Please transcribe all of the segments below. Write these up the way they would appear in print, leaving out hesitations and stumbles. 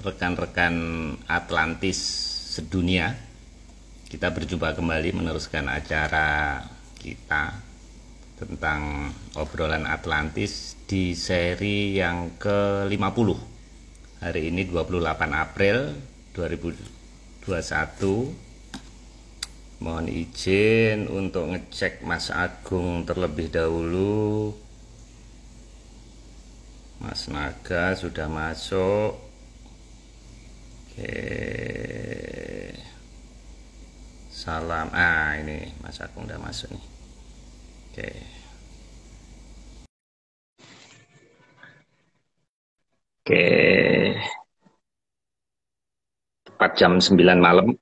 rekan-rekan Atlantis sedunia. Kita berjumpa kembali meneruskan acara kita tentang obrolan Atlantis di seri yang ke-50. Hari ini 28 April 2021. Mohon izin untuk ngecek Mas Agung terlebih dahulu. Mas Naga sudah masuk. Oke. Salam. Ini Mas Agung udah masuk nih. Oke. Oke. Tepat jam 9 malam.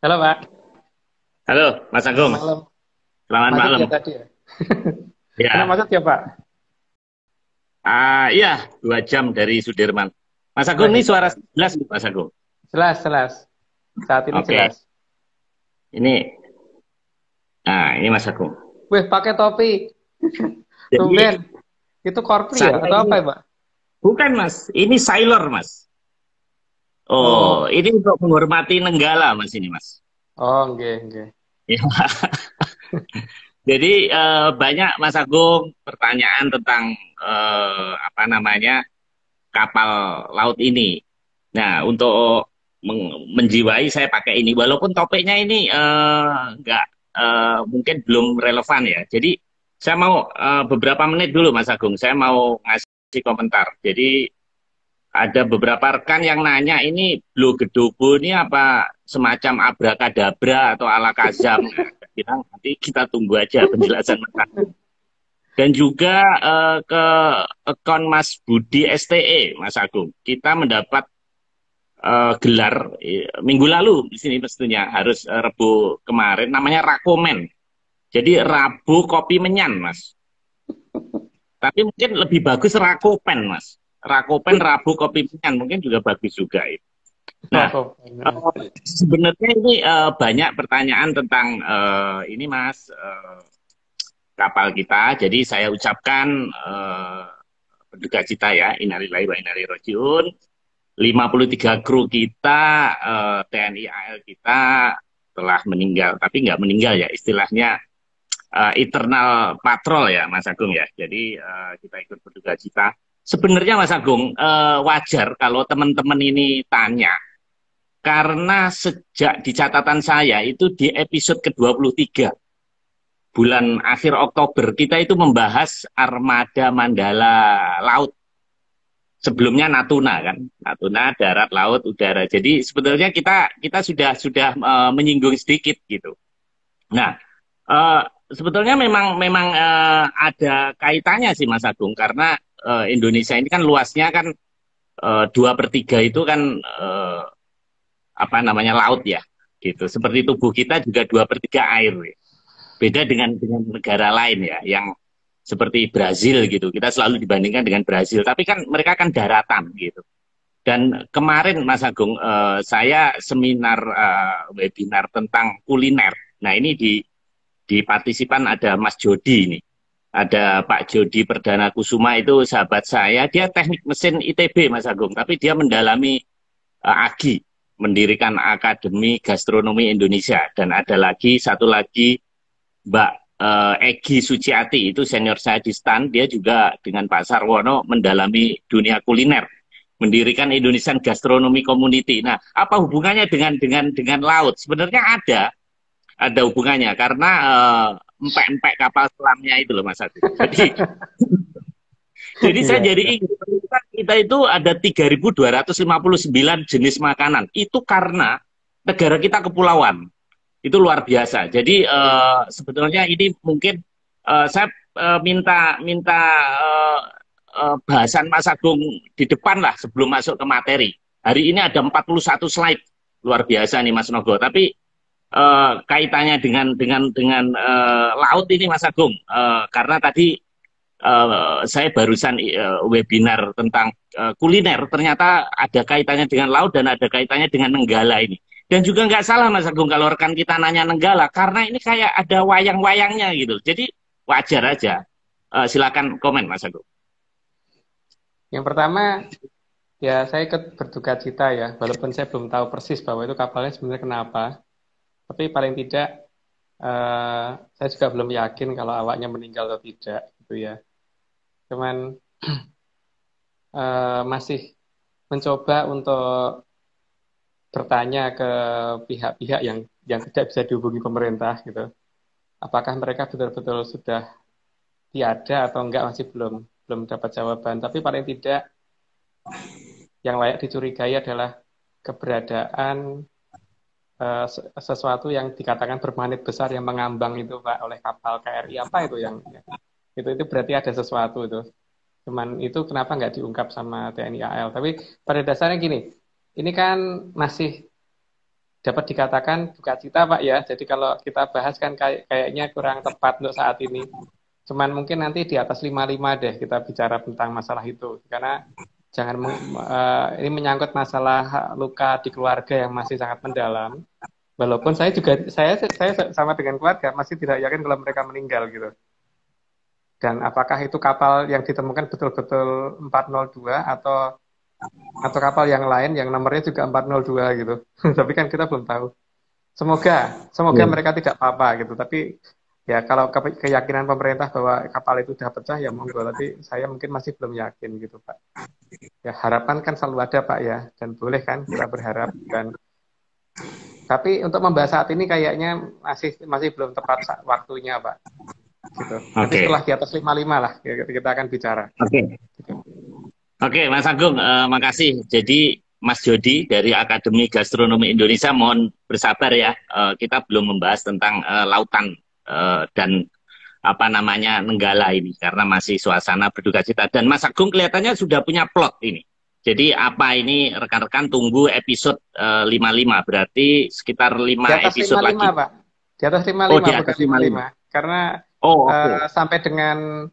Halo Pak. Halo Mas Agung. Malam. Selamat Macet malam. ya tadi ya? Kena Ya. macet ya Pak? Iya, 2 jam dari Sudirman. Mas Wah, Agung, ini hebat. suara jelas nih, Mas Agung. Jelas. Saat ini Oke. jelas. Ini, ini Mas Agung. Wih, pakai topi. Jadi Tumben. Itu korpri ya? saya Atau apa ini ya Pak? bukan Mas, ini sailor Mas. Oh, Oh, ini untuk menghormati Nenggala Mas ini Mas. enggak. Ya. Jadi banyak Mas Agung pertanyaan tentang apa namanya kapal laut ini. Nah, untuk menjiwai saya pakai ini, walaupun topiknya ini nggak mungkin belum relevan ya. Jadi saya mau beberapa menit dulu Mas Agung, saya mau ngasih komentar. Jadi ada beberapa rekan yang nanya ini Blue Gedobo ini apa semacam abrakadabra atau ala Kazam. Nah, saya bilang nanti kita tunggu aja penjelasan Mas Agung. Dan juga ke akun Mas Budi STE, Mas Agung. Kita mendapat gelar minggu lalu di sini tentunya harus Rebu kemarin namanya Rakomen. Jadi Rabu Kopi Menyan, Mas. Tapi mungkin lebih bagus Rakopen, Mas. Rakopen Rabu Kopi Menyan mungkin juga bagus juga itu. Nah, Oh, sebenarnya ini banyak pertanyaan tentang ini Mas kapal kita. Jadi saya ucapkan berduka cita ya, innalillahi wa inna ilaihi rajiun. 53 kru kita, TNI AL kita telah meninggal, tapi nggak meninggal ya, istilahnya eternal patrol ya Mas Agung ya. Jadi kita ikut berduka cita. Sebenarnya Mas Agung wajar kalau teman-teman ini tanya, karena sejak di catatan saya itu di episode ke-23 bulan akhir Oktober kita itu membahas armada Mandala Laut. Sebelumnya Natuna kan, Natuna darat, laut, udara. Jadi sebetulnya kita sudah menyinggung sedikit gitu. Nah, sebetulnya memang ada kaitannya sih Mas Agung karena Indonesia ini kan luasnya kan 2/3 itu kan apa namanya laut ya, gitu. Seperti tubuh kita juga 2/3 air. Ya. Beda dengan negara lain ya, yang seperti Brazil gitu. Kita selalu dibandingkan dengan Brazil, tapi kan mereka kan daratan gitu. Dan kemarin Mas Agung, saya seminar webinar tentang kuliner. Nah ini di partisipan ada Mas Jody ini. Ada Pak Jody Perdana Kusuma itu sahabat saya. Dia teknik mesin ITB Mas Agung, tapi dia mendalami AGI, mendirikan Akademi Gastronomi Indonesia. Dan ada lagi satu lagi Mbak Egi Suciati, itu senior saya di STAN. Dia juga dengan Pak Sarwono mendalami dunia kuliner, mendirikan Indonesian Gastronomy Community. Nah, apa hubungannya dengan laut? Sebenarnya ada hubungannya karena empek-empek kapal selamnya itu loh Mas Agus. Jadi saya iya. jadi ingat kita itu ada 3.259 jenis makanan. Itu karena negara kita kepulauan. Itu luar biasa. Jadi sebetulnya ini mungkin saya minta bahasan Mas Agung di depan lah sebelum masuk ke materi. Hari ini ada 41 slide luar biasa nih Mas Nogo. Tapi kaitannya dengan laut ini Mas Agung, karena tadi saya barusan webinar tentang kuliner, ternyata ada kaitannya dengan laut dan ada kaitannya dengan Nenggala ini. Dan juga nggak salah Mas Agung kalau rekan kita nanya Nenggala, karena ini kayak ada wayang-wayangnya gitu. Jadi wajar aja Silakan komen, Mas Agung. Yang pertama, ya saya ikut berduka cita ya, walaupun saya belum tahu persis bahwa itu kapalnya sebenarnya kenapa. Tapi paling tidak, saya juga belum yakin kalau awaknya meninggal atau tidak, gitu ya. Cuman masih mencoba untuk bertanya ke pihak-pihak yang tidak bisa dihubungi pemerintah, gitu. Apakah mereka betul-betul sudah tiada atau enggak, masih belum dapat jawaban. Tapi paling tidak yang layak dicurigai adalah keberadaan sesuatu yang dikatakan bermanit besar yang mengambang itu Pak oleh kapal KRI apa itu yang itu berarti ada sesuatu itu. Cuman itu kenapa nggak diungkap sama TNI AL? Tapi pada dasarnya gini, ini kan masih dapat dikatakan duka cita Pak ya. Jadi kalau kita bahas kan kayaknya kurang tepat untuk saat ini. Cuman mungkin nanti di atas 55 deh kita bicara tentang masalah itu. Karena jangan ini menyangkut masalah luka di keluarga yang masih sangat mendalam. Walaupun saya sama dengan keluarga masih tidak yakin kalau mereka meninggal gitu. Dan apakah itu kapal yang ditemukan betul-betul 402 atau kapal yang lain yang nomornya juga 402 gitu. Tapi kan kita belum tahu. Semoga mereka tidak apa-apa gitu. Tapi ya kalau keyakinan pemerintah bahwa kapal itu sudah pecah ya monggo. Tapi saya mungkin masih belum yakin gitu Pak. Ya harapan kan selalu ada Pak ya. Dan boleh kan kita berharap. Tapi untuk membahas saat ini kayaknya masih belum tepat waktunya Pak. Gitu. Nanti setelah di atas 55 lah kita akan bicara. Oke, Mas Agung, makasih. Jadi Mas Jody dari Akademi Gastronomi Indonesia, mohon bersabar ya. Kita belum membahas tentang lautan dan apa namanya Nenggala ini karena masih suasana berduka cita. Dan Mas Agung kelihatannya sudah punya plot ini. Jadi apa ini rekan-rekan tunggu episode 55, berarti sekitar 5 episode 55, lagi. Pak. Di atas 55 bukan 55. Karena sampai dengan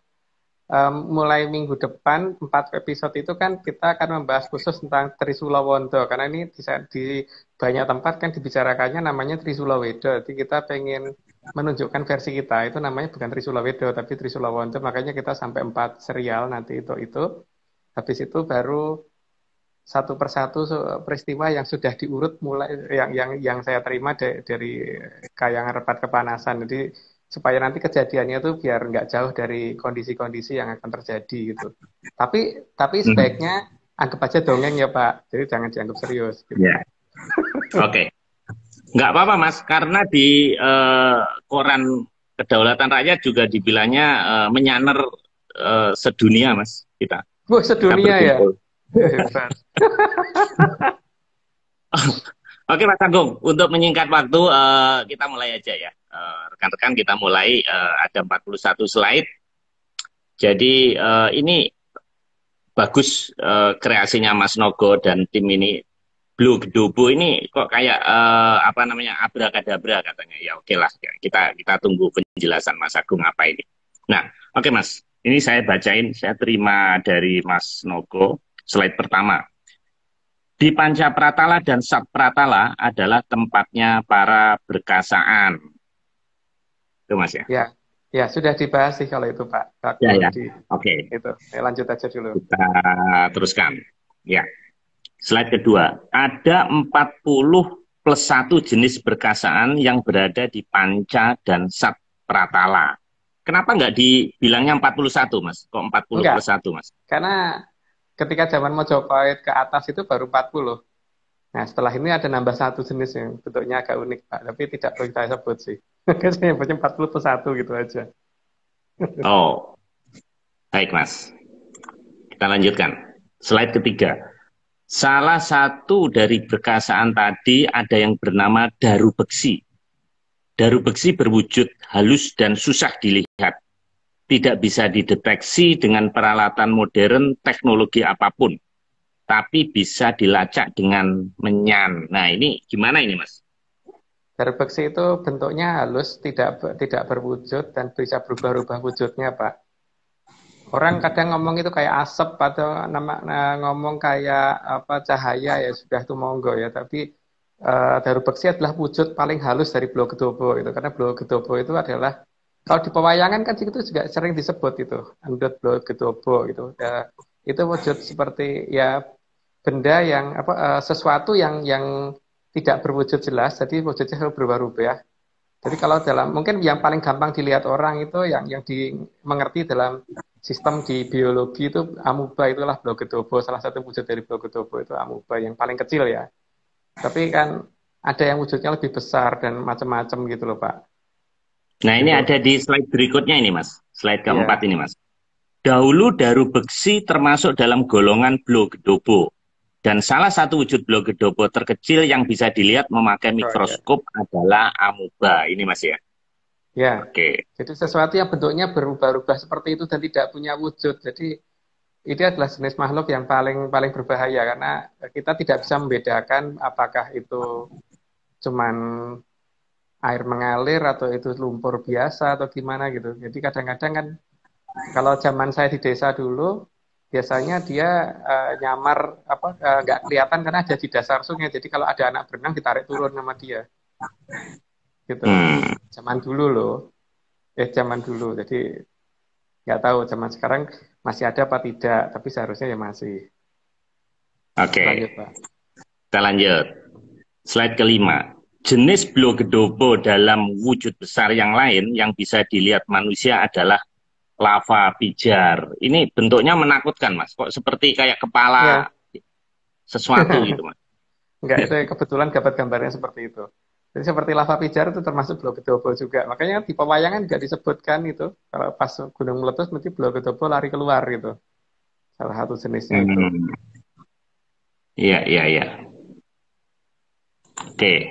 mulai minggu depan 4 episode itu kan kita akan membahas khusus tentang Trisula Wondo karena ini di banyak tempat kan dibicarakannya namanya Trisula Wedo. Jadi kita pengen menunjukkan versi kita itu namanya bukan Trisula Wedo tapi Trisula Wondo, makanya kita sampai 4 serial nanti itu. Habis itu baru satu persatu peristiwa yang sudah diurut mulai yang saya terima dari Kayangan Repat Kepanasan. Jadi supaya nanti kejadiannya tuh biar nggak jauh dari kondisi-kondisi yang akan terjadi gitu. Tapi sebaiknya anggap aja dongeng ya Pak. Jadi jangan dianggap serius. Gitu. Yeah. Oke. Nggak apa-apa Mas, karena di koran Kedaulatan Rakyat juga dibilangnya menyaner sedunia Mas kita. Wah, sedunia ya. Oke Mas Agung, untuk menyingkat waktu kita mulai aja ya. Rekan-rekan kita mulai, ada 41 slide. Jadi ini bagus kreasinya Mas Nogo dan tim ini. Blue Gedobo ini kok kayak apa namanya abrakadabra katanya. Ya oke lah, kita tunggu penjelasan Mas Agung apa ini. Nah, oke Mas, ini saya bacain, saya terima dari Mas Nogo slide pertama. Di Panca Pratala dan Sat Pratala adalah tempatnya para berkasaan. Itu Mas ya? Ya sudah dibahas sih kalau itu Pak. Ya. Oke. Itu, lanjut aja dulu. Kita teruskan. Ya. Slide kedua. Ada 40 plus 1 jenis berkasaan yang berada di Panca dan Sat Pratala. Kenapa nggak dibilangnya 41 Mas? Kok 40 plus 1 Mas? Karena ketika zaman Mojopahit ke atas itu baru 40. Nah, setelah ini ada nambah 1 jenis yang bentuknya agak unik, Pak. Tapi tidak perlu saya sebut sih. Saya nyebutnya 40 plus 1 gitu aja. Oh, baik Mas. Kita lanjutkan. Slide ketiga. Salah satu dari berkasaan tadi ada yang bernama daru beksi. Daru beksi berwujud halus dan susah dilihat. Tidak bisa dideteksi dengan peralatan modern teknologi apapun, tapi bisa dilacak dengan menyan. Nah ini gimana ini Mas? Daru beksi itu bentuknya halus, tidak berwujud dan bisa berubah-ubah wujudnya Pak. Orang kadang ngomong itu kayak asap atau ngomong kayak apa cahaya ya sudah tuh monggo ya. Tapi daru beksi adalah wujud paling halus dari Blok Gedobo itu karena Blok Gedobo itu adalah Kalau di pewayangan kan itu juga sering disebut itu Andot Blow Getobo gitu. Ya, itu wujud seperti ya benda yang sesuatu yang tidak berwujud jelas, jadi wujudnya selalu berubah-ubah. Jadi kalau dalam mungkin yang paling gampang dilihat orang itu yang mengerti dalam sistem di biologi itu amuba itulah Blogotobo, salah satu wujud dari Blogotobo itu amuba yang paling kecil ya. Tapi kan ada yang wujudnya lebih besar dan macam-macam gitu loh Pak. Nah, ini Gitu. ada di slide berikutnya ini, Mas. Slide keempat Ya. ini, Mas. Dahulu daru beksi termasuk dalam golongan Blogodobo. Dan salah satu wujud Blogodobo terkecil yang bisa dilihat memakai Oh ya. mikroskop adalah amuba. Ini, Mas ya. Ya. Oke. Jadi sesuatu yang bentuknya berubah-ubah seperti itu dan tidak punya wujud. Jadi ini adalah jenis makhluk yang paling paling berbahaya karena kita tidak bisa membedakan apakah itu cuman air mengalir atau itu lumpur biasa atau gimana gitu. Jadi kadang-kadang kan kalau zaman saya di desa dulu biasanya dia nyamar nggak kelihatan karena ada di dasar sungai. Jadi kalau ada anak berenang ditarik turun sama dia gitu. Hmm. Zaman dulu loh. Zaman dulu. Jadi nggak tahu zaman sekarang masih ada apa tidak, tapi seharusnya ya masih. Oke. Lanjut, Pak. Kita lanjut. Slide kelima. Jenis Blogodobo dalam wujud besar yang lain yang bisa dilihat manusia adalah lava pijar. Ini bentuknya menakutkan, Mas. Kok seperti kayak kepala Ya, sesuatu gitu, Mas. enggak itu kebetulan dapat gambarnya seperti itu. Jadi seperti lava pijar itu termasuk Blogodobo juga. Makanya di pewayangan nggak disebutkan itu. Kalau pas gunung meletus mesti Blogodobo lari keluar gitu. Salah satu jenisnya itu. Hmm. Iya, iya, iya. Oke.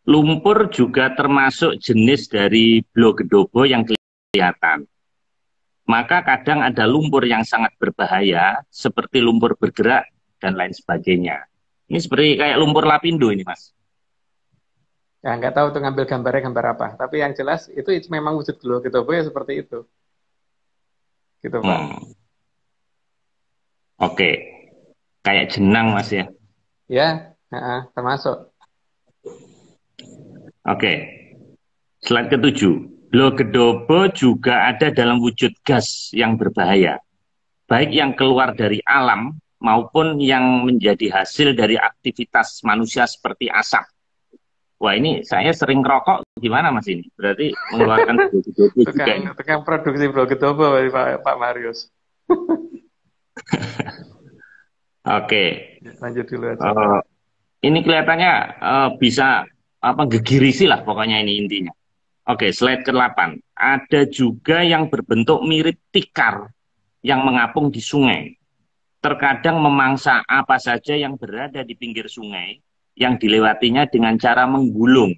Lumpur juga termasuk jenis dari Blogodobo yang kelihatan. Maka kadang ada lumpur yang sangat berbahaya, seperti lumpur bergerak dan lain sebagainya. Ini seperti kayak lumpur lapindo ini, Mas. Ya nggak tahu tuh ngambil gambarnya gambar apa. Tapi yang jelas itu memang wujud Blogodobo ya seperti itu. Gitu, Pak. Oke. Kayak jenang, Mas ya. Ya, termasuk. Oke. Slide ketujuh. Blogodobo juga ada dalam wujud gas yang berbahaya. Baik yang keluar dari alam maupun yang menjadi hasil dari aktivitas manusia seperti asap. Wah, ini saya sering rokok, gimana Mas ini? Berarti mengeluarkan Blogodobo juga ini. Tukang produksi Blogodobo Pak Marius. Oke. Lanjut dulu aja. Ini kelihatannya bisa gegirisi lah pokoknya ini intinya. Oke, slide ke-8. Ada juga yang berbentuk mirip tikar yang mengapung di sungai. Terkadang memangsa apa saja yang berada di pinggir sungai yang dilewatinya dengan cara menggulung.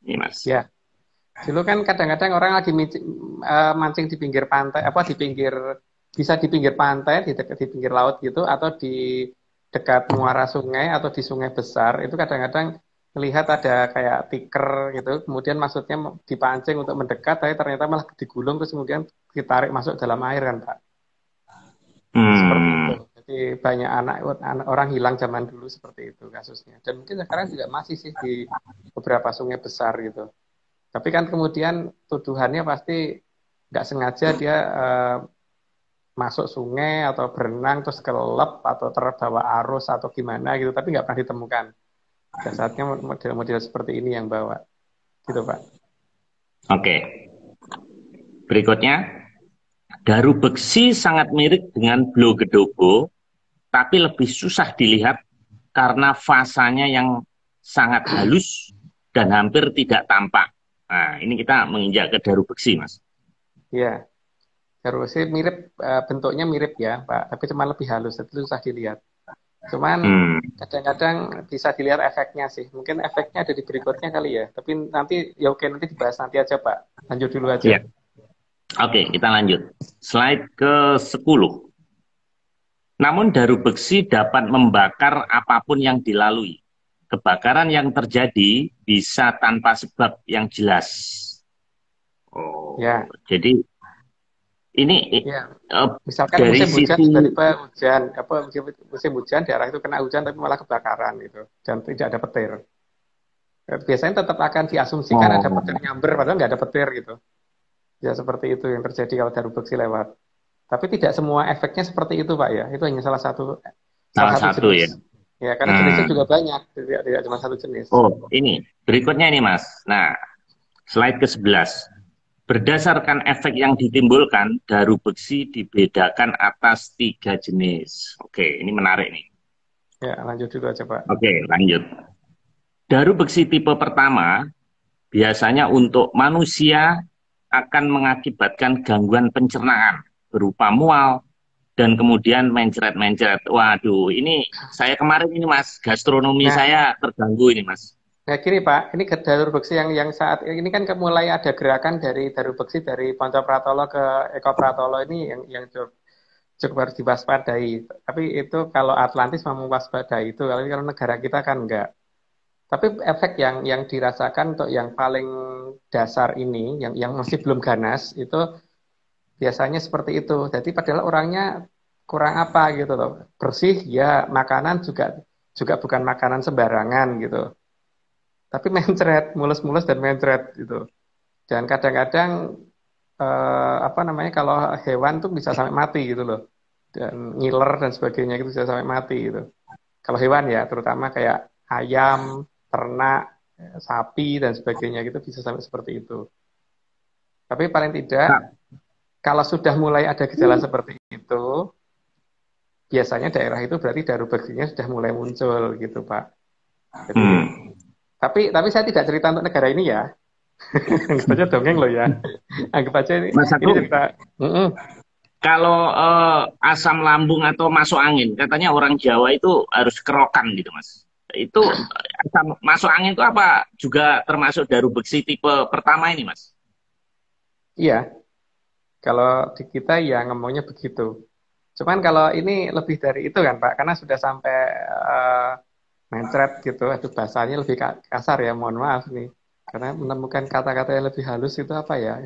Ini Mas. Ya, dulu kan kadang-kadang orang lagi mancing di pinggir pantai, bisa di pinggir pantai, di pinggir laut gitu, atau di dekat muara sungai atau di sungai besar, itu kadang-kadang melihat ada kayak tiker gitu, kemudian maksudnya dipancing untuk mendekat, tapi ternyata malah digulung terus kemudian ditarik masuk dalam air kan Pak. Seperti itu. Jadi banyak anak orang hilang zaman dulu seperti itu kasusnya. Dan mungkin sekarang juga masih sih di beberapa sungai besar gitu. Tapi kan kemudian tuduhannya pasti nggak sengaja dia masuk sungai atau berenang terus kelelep atau terbawa arus atau gimana gitu. Tapi nggak pernah ditemukan. Dasarnya model-model seperti ini yang bawa. Gitu Pak. Oke. Berikutnya. Daru beksi sangat mirip dengan Blogodobo, tapi lebih susah dilihat karena fasanya yang sangat halus dan hampir tidak tampak. Nah, ini kita menginjak ke daru beksi, Mas. Iya, daru beksi mirip, bentuknya mirip ya, Pak, tapi cuma lebih halus, itu susah dilihat. Cuman kadang-kadang bisa dilihat efeknya sih. Mungkin efeknya ada di berikutnya kali ya. Tapi nanti ya oke nanti dibahas nanti aja, Pak. Lanjut dulu aja. Ya. Oke, kita lanjut. Slide ke-10. Namun daru beksi dapat membakar apapun yang dilalui. Kebakaran yang terjadi bisa tanpa sebab yang jelas. Ya. Jadi ini ya. Misalkan dari musim hujan, sisi tiba-tiba hujan, musim hujan daerah itu kena hujan tapi malah kebakaran gitu dan tidak ada petir. Biasanya tetap akan diasumsikan ada Oh, petir nyamber, padahal nggak ada petir gitu. Ya seperti itu yang terjadi kalau daru beksi lewat. Tapi tidak semua efeknya seperti itu Pak ya. Itu hanya salah salah satu satu ya. jenis. Ya karena jenisnya Hmm. juga banyak, tidak cuma satu jenis. Oh, ini berikutnya ini Mas. Nah, slide ke-11. Berdasarkan efek yang ditimbulkan, daru beksi dibedakan atas 3 jenis. Oke, ini menarik nih. Ya lanjut dulu aja Pak. Oke, lanjut. Daru beksi tipe pertama biasanya untuk manusia akan mengakibatkan gangguan pencernaan berupa mual dan kemudian mencret-mencret. Waduh, ini saya kemarin ini Mas, gastronomi Nah, saya terganggu ini Mas. nah gini Pak, ini ke daru beksi yang saat ini kan mulai ada gerakan dari daru beksi dari Poncopratolo ke Eko Pratolo ini yang cukup harus diwaspadai. Tapi itu kalau Atlantis mau mewaspadai itu, kalau negara kita kan enggak. Tapi efek yang dirasakan untuk yang paling dasar ini, yang masih belum ganas, itu biasanya seperti itu. Jadi padahal orangnya kurang apa gitu loh. Bersih ya, makanan juga juga bukan makanan sembarangan gitu. Tapi mencret, mulus-mulus dan mencret gitu. Dan kadang-kadang apa namanya kalau hewan tuh bisa sampai mati gitu loh. Dan ngiler dan sebagainya itu bisa sampai mati gitu. Kalau hewan ya, terutama kayak ayam, ternak, sapi dan sebagainya gitu bisa sampai seperti itu. Tapi paling tidak Nah, kalau sudah mulai ada gejala seperti itu, biasanya daerah itu berarti daru beksinya sudah mulai muncul gitu, Pak. Jadi, hmm. tapi saya tidak cerita untuk negara ini ya. Anggap aja dongeng loh ya. Anggap aja Mas ini Agung, cerita. Mm-mm. kalau asam lambung atau masuk angin, katanya orang Jawa itu harus kerokan gitu, Mas. Itu asam masuk angin itu apa juga termasuk daru beksi tipe pertama ini, Mas? Iya, kalau di kita ya ngomongnya begitu. Cuman kalau ini lebih dari itu kan Pak, karena sudah sampai eh, mencret gitu, aduh bahasanya lebih kasar ya, mohon maaf nih. Karena menemukan kata-kata yang lebih halus itu apa ya?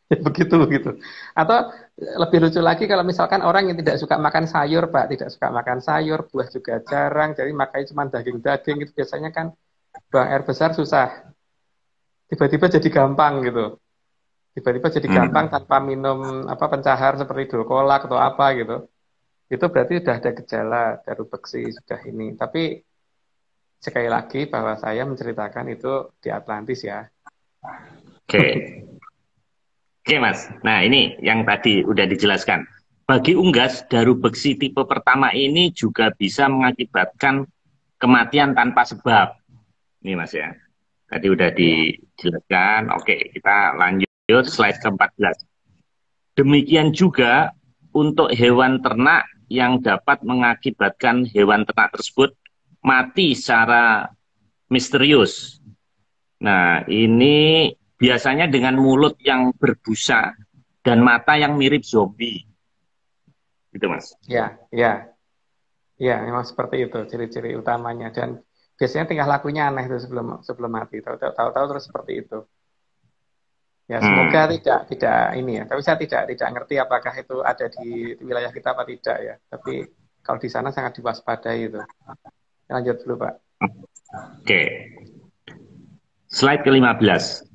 Ya begitu gitu. Atau lebih lucu lagi kalau misalkan orang yang tidak suka makan sayur, Pak, tidak suka makan sayur, buah juga jarang, jadi makanya cuma daging-daging itu biasanya kan buang air besar susah. Tiba-tiba jadi gampang gitu. Tiba-tiba jadi gampang Hmm. tanpa minum apa pencahar seperti dulkolak atau apa gitu. Itu berarti sudah ada gejala daru beksi sudah ini. Tapi sekali lagi bahwa saya menceritakan itu di Atlantis ya. Oke. Oke, Mas. Nah, ini yang tadi udah dijelaskan. Bagi unggas, daru beksi tipe pertama ini juga bisa mengakibatkan kematian tanpa sebab. Ini, Mas ya. Tadi udah Ya, dijelaskan. Oke, kita lanjut slide ke-14. Demikian juga untuk hewan ternak yang dapat mengakibatkan hewan ternak tersebut mati secara misterius. Nah, ini biasanya dengan mulut yang berbusa dan mata yang mirip zombie. Gitu, Mas. ya, ya, ya, memang seperti itu ciri-ciri utamanya dan biasanya tingkah lakunya aneh itu sebelum sebelum mati. Tahu-tahu terus seperti itu. Ya, semoga Hmm. tidak ini ya. Tapi saya tidak ngerti apakah itu ada di wilayah kita apa tidak ya. Tapi kalau di sana sangat diwaspadai itu. Lanjut dulu, Pak. Oke. Slide ke-15.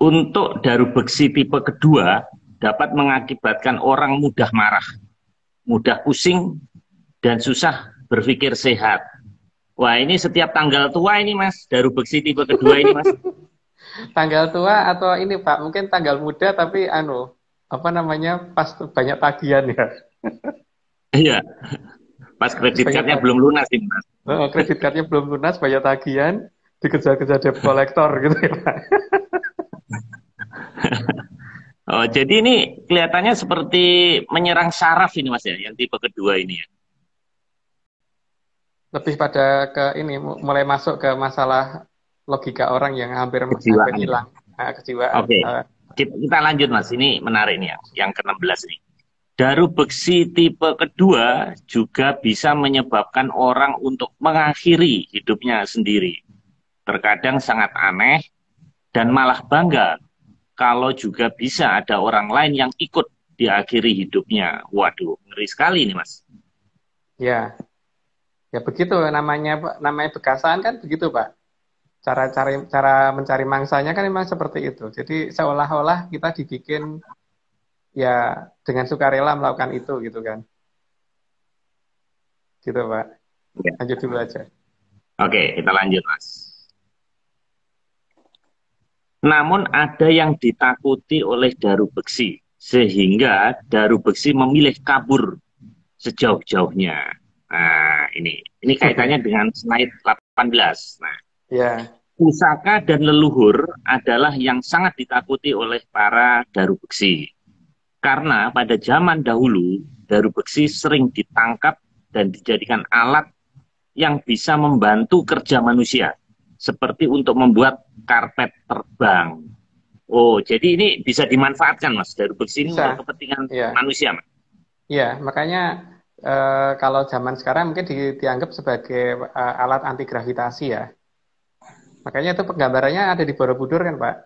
Untuk daru beksi tipe kedua dapat mengakibatkan orang mudah marah, mudah pusing, dan susah berpikir sehat. Wah, ini setiap tanggal tua ini, Mas. Daru beksi tipe kedua ini, Mas. Tanggal tua atau ini Pak, mungkin tanggal muda tapi apa namanya pas banyak tagihan ya. Iya, pas kredit Banyak cardnya tag belum lunas ini, Mas. kredit cardnya belum lunas, banyak tagihan, dikejar-kejar debt collector gitu ya Pak. Oh, jadi ini kelihatannya seperti menyerang saraf ini, Mas ya, yang tipe kedua ini ya. Lebih pada ke ini mulai masuk ke masalah logika orang yang hampir hampir Kejiwaan ya. hilang. Kejiwaan. Oke, kita lanjut, Mas. Ini menarik nih ya, yang ke-16 nih. Daru beksi tipe kedua juga bisa menyebabkan orang untuk mengakhiri hidupnya sendiri. Terkadang sangat aneh dan malah bangga kalau juga bisa ada orang lain yang ikut diakhiri hidupnya. Waduh, ngeri sekali nih, Mas. Ya, ya begitu namanya namanya bekasan kan begitu Pak. cara mencari mangsanya kan memang seperti itu. Jadi seolah-olah kita dibikin ya dengan sukarela melakukan itu gitu kan. Gitu Pak. Ya. Lanjut dulu aja. Oke, kita lanjut, Mas. Namun ada yang ditakuti oleh Daru Beksi, sehingga Daru Beksi memilih kabur sejauh-jauhnya. Nah, ini kaitannya dengan slide 18. Nah, Ya, pusaka dan leluhur adalah yang sangat ditakuti oleh para Daru Beksi. Karena pada zaman dahulu, Daru Beksi sering ditangkap dan dijadikan alat yang bisa membantu kerja manusia, seperti untuk membuat karpet terbang. Oh, jadi ini bisa dimanfaatkan, Mas, Daru Beksi ini untuk bisa. kepentingan Ya, manusia, Mas. ya. Makanya kalau zaman sekarang mungkin dianggap sebagai alat anti gravitasi ya. Makanya itu penggambarannya ada di Borobudur kan, Pak.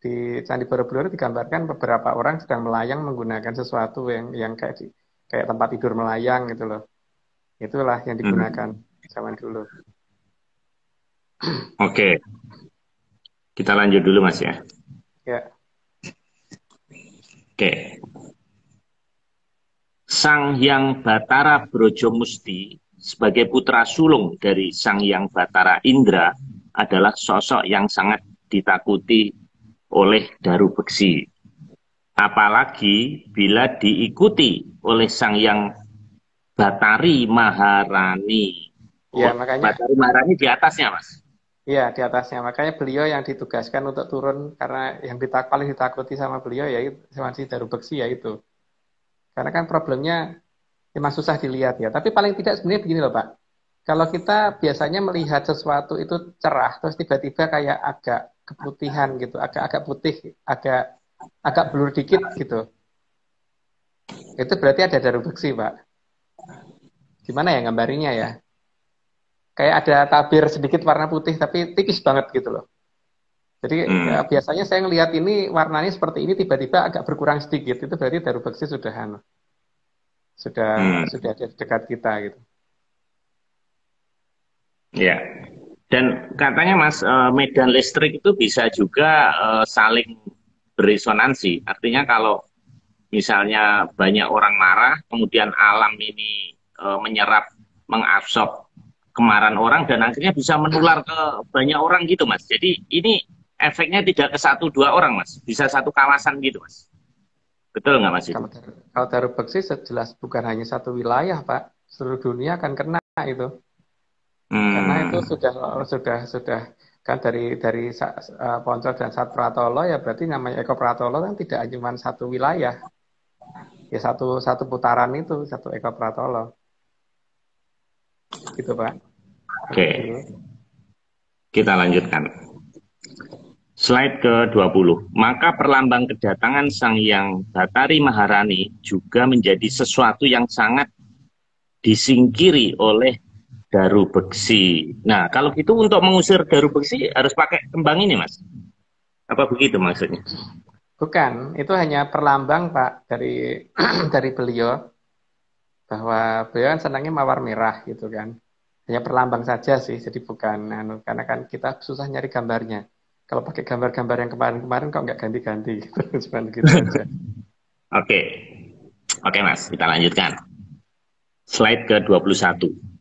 Di Candi Borobudur digambarkan beberapa orang sedang melayang menggunakan sesuatu yang kayak tempat tidur melayang gitu loh. Itulah yang digunakan zaman dulu. Oke, kita lanjut dulu, Mas ya. Ya, Oke. Sang Hyang Batara Brojomusti sebagai putra sulung dari Sang Hyang Batara Indra adalah sosok yang sangat ditakuti oleh Daru Beksi. Apalagi bila diikuti oleh Sang Hyang Batari Maharani. ya Oh, makanya Batari Maharani di atasnya, Mas. iya di atasnya. Makanya beliau yang ditugaskan untuk turun karena yang paling ditakuti sama beliau ya sama si Daru Beksi ya itu. Karena kan problemnya memang susah dilihat ya. Tapi paling tidak sebenarnya begini loh Pak. Kalau kita biasanya melihat sesuatu itu cerah, terus tiba-tiba kayak agak keputihan gitu, agak-agak putih, agak blur dikit gitu. Itu berarti ada Daru Beksi Pak. Gimana ya ngambarinya ya? Kayak ada tabir sedikit warna putih tapi tipis banget gitu loh. Jadi biasanya saya ngelihat ini warnanya seperti ini tiba-tiba agak berkurang sedikit. Itu berarti Daru Beksi sudah ada di dekat kita gitu. Ya. Dan katanya, Mas, medan listrik itu bisa juga saling beresonansi. Artinya kalau misalnya banyak orang marah, kemudian alam ini menyerap, mengabsorb kemarahan orang, dan akhirnya bisa menular ke banyak orang gitu, Mas. Jadi ini efeknya tidak ke satu dua orang, Mas. Bisa satu kawasan gitu, Mas. Betul nggak, Mas? Kalau Daru Beksi jelas bukan hanya satu wilayah, Pak. Seluruh dunia akan kena itu. Karena itu sudah kan dari Poncol dan Sat Pratolo ya berarti namanya Eko Pratolo kan tidak cuma satu wilayah. Ya satu putaran itu, satu Eko Pratolo. Gitu, Pak. Oke. Kita lanjutkan. Slide ke-20. Maka perlambang kedatangan Sang Hyang Batari Maharani juga menjadi sesuatu yang sangat disingkiri oleh Daru Beksi. Nah, kalau gitu untuk mengusir Daru Beksi harus pakai kembang ini, Mas? Apa begitu maksudnya? Bukan, itu hanya perlambang, Pak, dari dari beliau bahwa beliau kan senangnya mawar merah gitu kan. Hanya perlambang saja sih, jadi bukan karena kan kita susah nyari gambarnya. Kalau pakai gambar-gambar yang kemarin-kemarin kok nggak ganti-ganti gitu, cuma gitu aja. Oke. Oke, Mas, kita lanjutkan. Slide ke-21.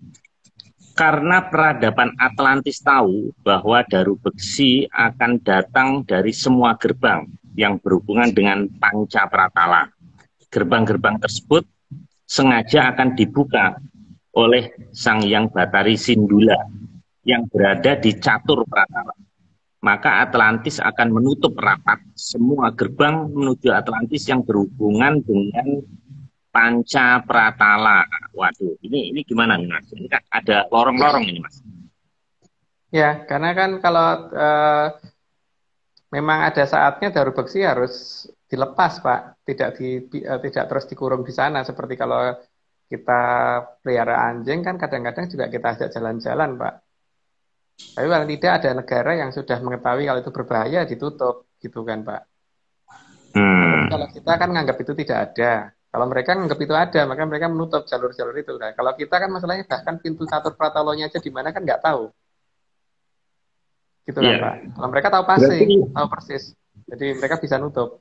Karena peradaban Atlantis tahu bahwa Daru Beksi akan datang dari semua gerbang yang berhubungan dengan Panca Pratala. Gerbang-gerbang tersebut sengaja akan dibuka oleh Sang Hyang Batari Sindula yang berada di Catur Pratala. Maka Atlantis akan menutup rapat semua gerbang menuju Atlantis yang berhubungan dengan Panca Pratala. Waduh, ini gimana nih, Mas? Ini kan ada lorong-lorong ini, Mas. Ya, karena kan kalau memang ada saatnya Daru Beksi harus dilepas, Pak. Tidak terus dikurung di sana seperti kalau kita pelihara anjing kan kadang-kadang juga kita ajak jalan-jalan, Pak. Tapi paling tidak ada negara yang sudah mengetahui kalau itu berbahaya ditutup, gitu kan, Pak. Tapi kalau kita kan nganggap itu tidak ada. Kalau mereka nganggap itu ada, maka mereka menutup jalur-jalur itu. Nah, kalau kita kan masalahnya bahkan pintu catur pratolonya aja di mana kan nggak tahu. gitu kan Iya. Pak. Kalau mereka tahu pasti, tahu persis, jadi mereka bisa nutup.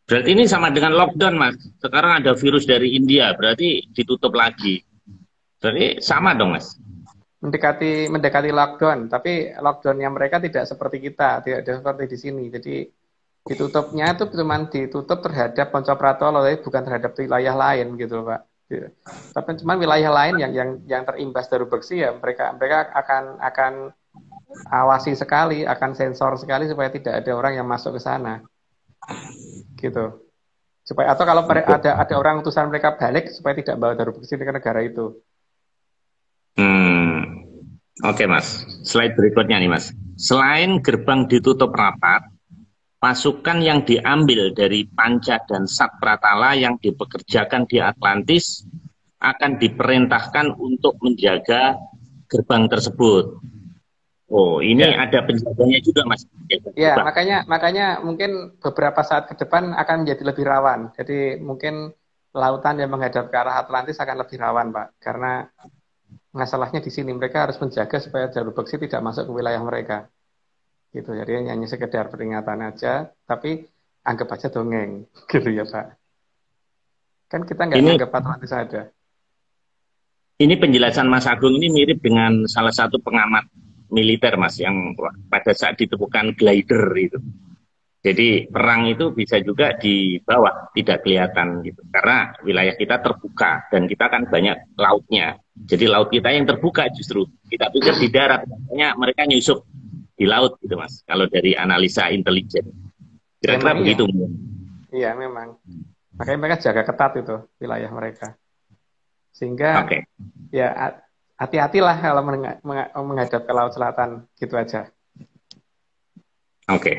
Berarti ini sama dengan lockdown, Mas. Sekarang ada virus dari India, berarti ditutup lagi. Berarti sama dong, Mas. Mendekati lockdown, tapi lockdownnya mereka tidak seperti kita, tidak seperti di sini. Jadi ditutupnya itu cuma ditutup terhadap Ponco Pratolo, tapi bukan terhadap wilayah lain gitu Pak. Tapi cuma wilayah lain yang terimbas Daru Beksi ya mereka akan awasi sekali, akan sensor sekali supaya tidak ada orang yang masuk ke sana, gitu. Supaya atau kalau ada orang utusan mereka balik supaya tidak bawa Daru Beksi ke negara itu. Oke, Mas. Slide berikutnya nih, Mas. Selain gerbang ditutup rapat, pasukan yang diambil dari Panca dan Sat Pratala yang dipekerjakan di Atlantis akan diperintahkan untuk menjaga gerbang tersebut. Oh, ini ada penjaganya juga, Mas. Ya, makanya mungkin beberapa saat ke depan akan menjadi lebih rawan. Jadi mungkin lautan yang menghadap ke arah Atlantis akan lebih rawan, Pak. Karena masalahnya di sini mereka harus menjaga supaya Daru Beksi tidak masuk ke wilayah mereka. Gitu. Jadi hanya sekedar peringatan aja, tapi anggap aja dongeng, gitu ya, Pak. Kan kita nggak nganggap Atlantis ada. Ini penjelasan Mas Agung ini mirip dengan salah satu pengamat militer, Mas, yang pada saat ditemukan glider itu. Jadi perang itu bisa juga di bawah, tidak kelihatan gitu. Karena wilayah kita terbuka dan kita kan banyak lautnya. Jadi laut kita yang terbuka justru. Kita pikir di darat, makanya mereka nyusup di laut gitu, Mas. Kalau dari analisa intelijen. Kira-kira begitu. Iya, memang. Makanya mereka jaga ketat itu wilayah mereka. Sehingga ya hati-hatilah kalau menghadap ke Laut Selatan, gitu aja. Oke.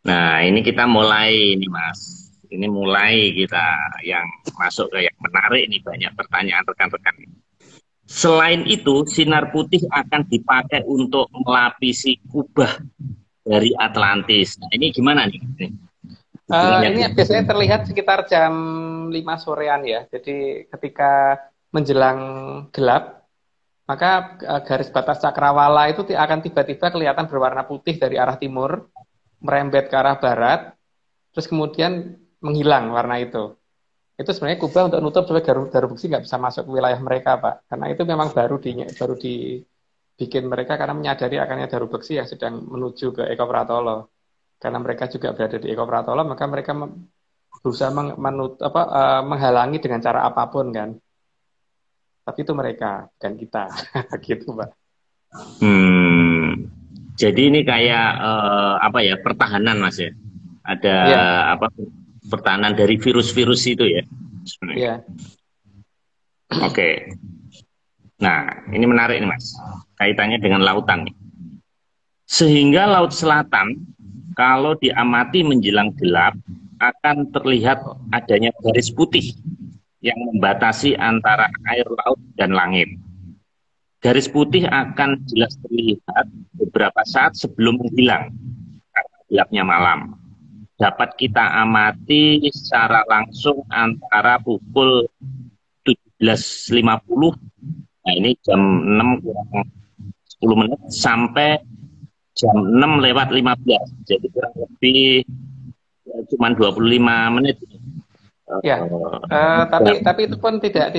Nah, ini kita mulai nih, Mas. Ini mulai kita yang masuk ke yang menarik nih, banyak pertanyaan rekan-rekan. Selain itu, sinar putih akan dipakai untuk melapisi kubah dari Atlantis. Nah, ini gimana nih? Ini biasanya terlihat sekitar jam 5 sorean ya. Jadi ketika menjelang gelap, maka garis batas cakrawala itu akan tiba-tiba kelihatan berwarna putih dari arah timur, merembet ke arah barat, terus kemudian menghilang warna itu. Itu sebenarnya kubah untuk nutup supaya Daru Beksi nggak bisa masuk ke wilayah mereka, Pak. Karena itu memang baru dibikin mereka karena menyadari akannya Daru Beksi yang sedang menuju ke Eko Pratolo. Karena mereka juga berada di Eko Pratolo, maka mereka berusaha menghalangi dengan cara apapun kan. Tapi itu mereka, dan kita, gitu, Pak. Jadi ini kayak pertahanan, Mas ya. Ada pertahanan dari virus-virus itu ya. Iya. Oke. Nah, ini menarik nih, Mas. Kaitannya dengan lautan nih. Sehingga Laut Selatan kalau diamati menjelang gelap akan terlihat adanya garis putih yang membatasi antara air laut dan langit. Garis putih akan jelas terlihat beberapa saat sebelum menghilang karena gelapnya malam. Dapat kita amati secara langsung antara pukul 17.50, nah ini jam 6 kurang 10 menit, sampai jam 6:15. Jadi kurang lebih cuma 25 menit. Ya, tapi itu pun tidak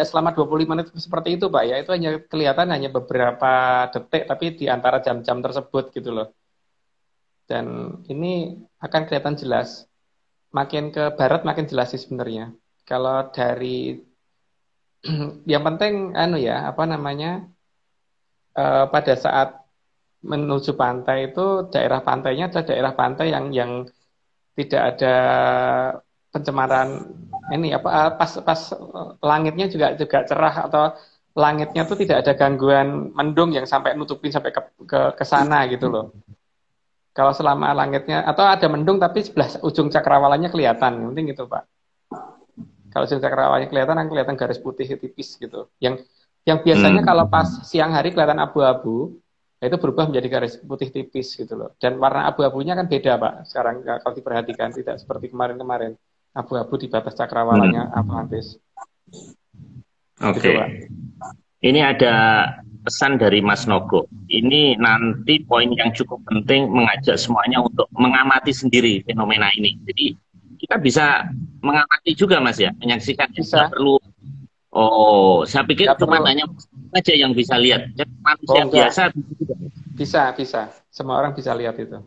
selama 25 menit seperti itu, Pak. Ya, itu hanya kelihatan hanya beberapa detik, tapi di antara jam-jam tersebut gitu loh. Dan ini akan kelihatan jelas. Makin ke barat makin jelas sih sebenarnya. Kalau dari yang penting pada saat menuju pantai itu daerah pantainya adalah daerah pantai yang tidak ada pencemaran pas langitnya juga cerah, atau langitnya tuh tidak ada gangguan mendung yang sampai nutupin sampai ke sana gitu loh. Kalau selama langitnya atau ada mendung tapi sebelah ujung cakrawalanya kelihatan, yang penting gitu, Pak. Kalau ujung cakrawalanya kelihatan garis putih tipis gitu. Yang biasanya kalau pas siang hari kelihatan abu-abu, itu berubah menjadi garis putih tipis gitu loh. Dan warna abu-abunya kan beda, Pak. Sekarang kalau diperhatikan tidak seperti kemarin-kemarin. Abu-abu di batas cakrawalanya Atlantis. Oke. Gitu, Pak. Ini ada pesan dari Mas Nogo. Ini nanti poin yang cukup penting mengajak semuanya untuk mengamati sendiri fenomena ini. Jadi kita bisa mengamati juga Mas ya, menyaksikan. Tidak Bisa. perlu. Oh, saya pikir Nggak cuma perlu. hanya saja yang bisa lihat. Jadi Oh, manusia enggak. biasa. Bisa. Semua orang bisa lihat itu.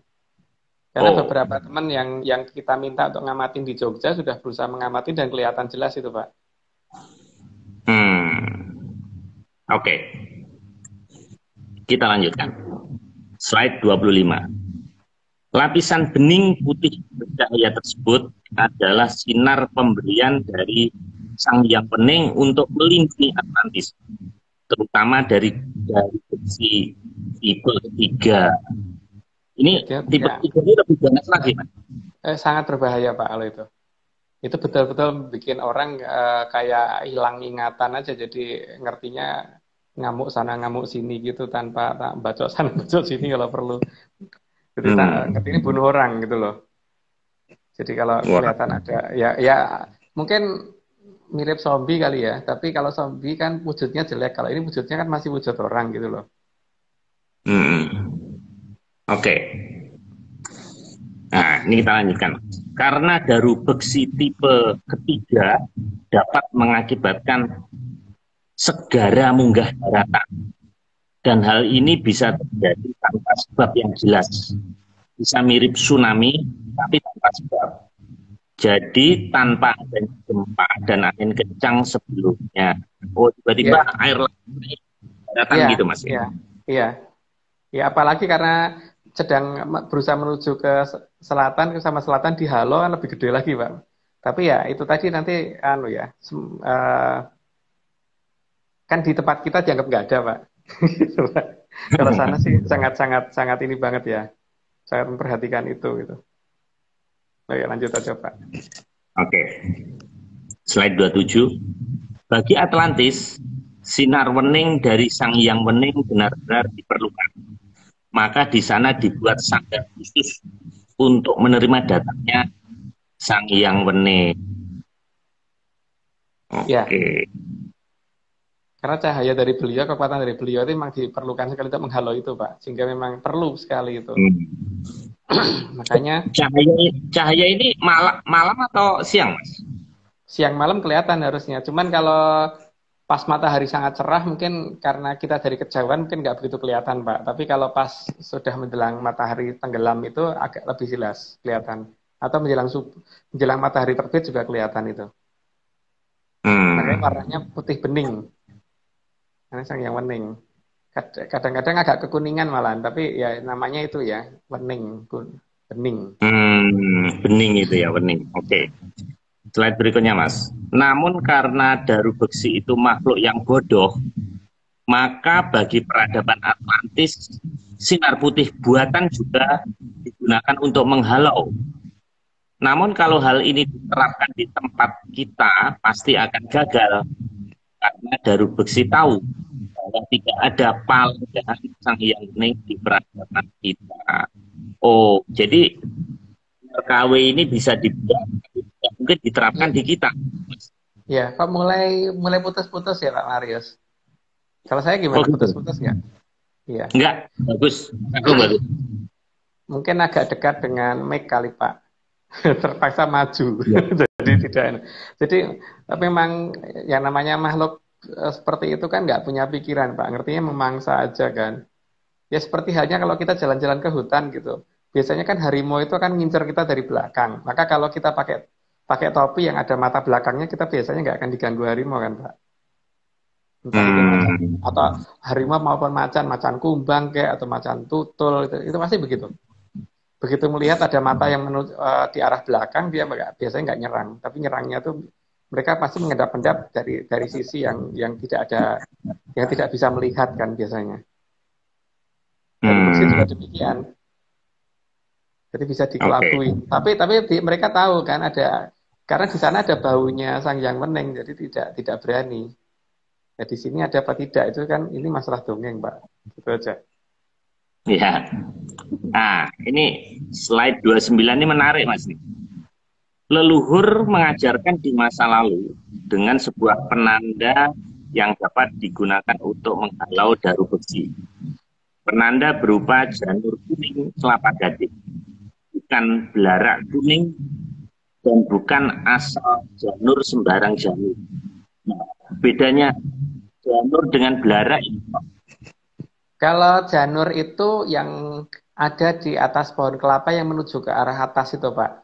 Karena Oh, beberapa teman yang kita minta untuk ngamatin di Jogja sudah berusaha mengamati dan kelihatan jelas itu, Pak. oke. Kita lanjutkan. Slide 25. Lapisan bening putih bercahaya tersebut adalah sinar pemberian dari Sang Hyang Wening untuk melindungi Atlantis, terutama dari besi tipe 3. Ini Jadi, tipe ya, 3 ini lebih ganas lagi, Mas. sangat berbahaya, Pak, kalau itu. Itu betul-betul bikin orang kayak hilang ingatan aja, jadi ngertinya ngamuk sana ngamuk sini gitu tanpa bacok sana bacok sini kalau perlu. Jadi ngertinya Hmm. bunuh orang gitu loh. Jadi kalau Wah. kelihatan ada ya mungkin mirip zombie kali ya, tapi kalau zombie kan wujudnya jelek, kalau ini wujudnya kan masih wujud orang gitu loh. Hmm. Oke. Nah, ini kita lanjutkan. Karena daru beksi tipe ketiga dapat mengakibatkan segara munggah daratan. Dan hal ini bisa terjadi tanpa sebab yang jelas. Bisa mirip tsunami, tapi tanpa sebab. Jadi tanpa adanya gempa dan angin kencang sebelumnya. Oh, tiba-tiba Iya, air laut daratan iya, gitu, Mas ya. iya, iya. Ya apalagi karena sedang berusaha menuju ke selatan, ke sama selatan di Halo kan lebih gede lagi, Pak. Tapi ya itu tadi nanti anu ya, kan di tempat kita dianggap nggak ada, Pak. Gitu, Pak. Kalau sana sih sangat sangat sangat ini banget ya, sangat memperhatikan itu gitu. Oke, lanjut aja, Pak. Oke, slide 27. Bagi Atlantis, sinar wening dari Sang Hyang Wening benar-benar diperlukan. Maka di sana dibuat sanggar khusus untuk menerima datangnya Sang Hyang Wening. Ya, Oke. karena cahaya dari beliau, kekuatan dari beliau itu memang diperlukan sekali untuk menghalau itu, Pak. Sehingga memang perlu sekali itu. Hmm. Makanya Cahaya, cahaya ini malam atau siang, Mas? siang malam kelihatan harusnya. Cuman kalau pas matahari sangat cerah mungkin karena kita dari kejauhan mungkin nggak begitu kelihatan, Pak. Tapi kalau pas sudah menjelang matahari tenggelam itu agak lebih jelas kelihatan. Atau menjelang matahari terbit juga kelihatan itu. Makanya warnanya Hmm. putih bening. Karena sang yang wening. Kadang-kadang agak kekuningan malahan, tapi ya namanya itu ya, wening, bening. Bening itu ya, bening. Oke. Slide berikutnya, Mas. Namun karena daru beksi itu makhluk yang bodoh, maka bagi peradaban Atlantis, sinar putih buatan juga digunakan untuk menghalau. Namun kalau hal ini diterapkan di tempat kita, pasti akan gagal. Karena daru beksi tahu bahwa tidak ada palangan Sang Hyang Wening di peradaban kita. Oh, jadi RKW ini bisa dibuat, mungkin diterapkan di kita. Ya, kok mulai mulai putus-putus ya Pak Marius? Kalau saya Oh gimana? gitu. Putus-putus nggak? Iya. Enggak, bagus. Aku bagus. Mungkin agak dekat dengan mic kali Pak. Terpaksa maju. Ya. Jadi tidak. Jadi memang yang namanya makhluk seperti itu kan nggak punya pikiran Pak. Ngertinya memangsa aja kan. Ya seperti halnya kalau kita jalan-jalan ke hutan gitu. Biasanya kan harimau itu akan ngincer kita dari belakang. Maka kalau kita pakai pakai topi yang ada mata belakangnya, kita biasanya nggak akan diganggu harimau kan Pak. Entah itu macan Hmm. atau harimau maupun macan, macan kumbang kayak atau macan tutul itu pasti begitu. Begitu melihat ada mata yang di arah belakang, dia biasanya nggak nyerang, tapi nyerangnya tuh mereka pasti mengendap-endap dari sisi yang tidak ada, yang tidak bisa melihat kan biasanya. Dari bersih juga Hmm. demikian, jadi bisa Oke. dikelabui. Tapi mereka tahu kan ada, karena di sana ada baunya sang yang meneng, jadi tidak berani. Ya di sini ada apa tidak itu kan ini masalah dongeng, Pak. Gitu aja. Ya. Nah, ini slide 29 ini menarik, Mas. Leluhur mengajarkan di masa lalu dengan sebuah penanda yang dapat digunakan untuk menghalau daru besi. Penanda berupa janur kuning kelapa gading, bukan belarak kuning dan bukan asal janur sembarang janur. Nah, bedanya janur dengan belarak ini. Kalau janur itu yang ada di atas pohon kelapa yang menuju ke arah atas itu, Pak.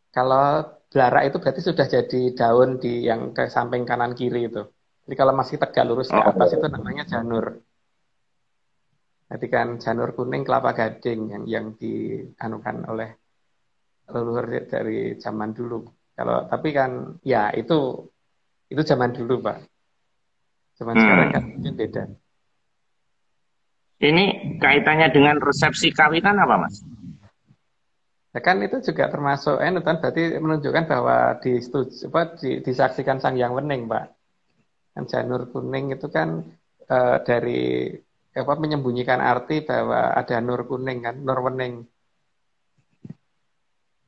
Kalau belarak itu berarti sudah jadi daun di yang ke samping kanan kiri itu. Jadi kalau masih tegak lurus ke atas itu Oh, namanya janur. Jadi kan janur kuning kelapa gading yang dianukan oleh leluhur dari zaman dulu. Kalau tapi kan ya itu zaman dulu, Pak. Zaman sekarang kan hmm. mungkin beda. Ini kaitannya dengan resepsi kawinan apa, Mas? Ya kan itu juga termasuk kan berarti menunjukkan bahwa disaksikan Sang Hyang Wening, Pak. Kan janur kuning itu kan dari menyembunyikan arti bahwa ada nur kuning kan, nur wening,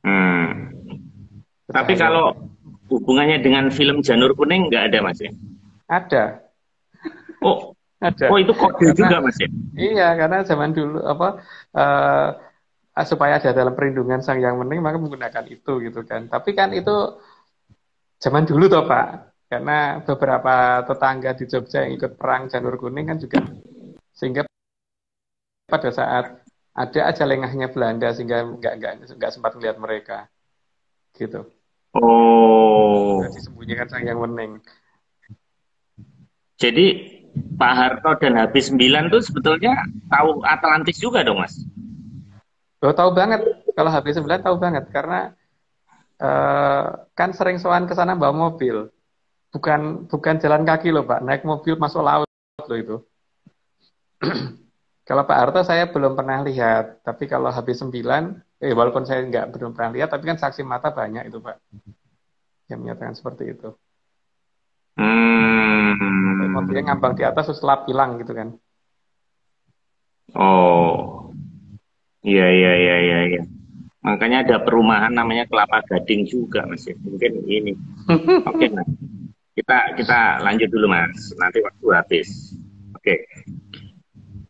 Hmm. Tapi cahaya kalau wening. hubungannya dengan film Janur Kuning nggak ada, Mas ya? Ada, Oh, ada. oh itu kode Karena juga, Mas ya? iya, karena zaman dulu supaya ada dalam perlindungan Sang Hyang Wening maka menggunakan itu gitu kan. Tapi kan itu zaman dulu toh Pak. Karena beberapa tetangga di Jogja yang ikut perang Janur Kuning kan juga sehingga pada saat ada aja lengahnya Belanda sehingga nggak sempat melihat mereka gitu. Sudah Oh, disembunyikan Sang Hyang Wening. jadi Pak Harto dan HB9 tuh sebetulnya tahu Atlantis juga dong, Mas? Oh, tahu banget kalau HB9 tahu banget karena eh, kan sering sowan ke sana bawa mobil. Bukan bukan jalan kaki loh, Pak. Naik mobil masuk laut loh itu. Kalau Pak Harto saya belum pernah lihat, tapi kalau HB9 walaupun saya belum pernah lihat, tapi kan saksi mata banyak itu, Pak, yang menyatakan seperti itu. Sampai mobilnya Hmm. ngambang di atas terus lap hilang gitu kan. Oh, iya, iya, iya, iya, iya. Makanya ada perumahan namanya Kelapa Gading juga, Mas ya. Mungkin ini. Oke, Mas. Kita lanjut dulu, Mas. Nanti waktu habis. Oke.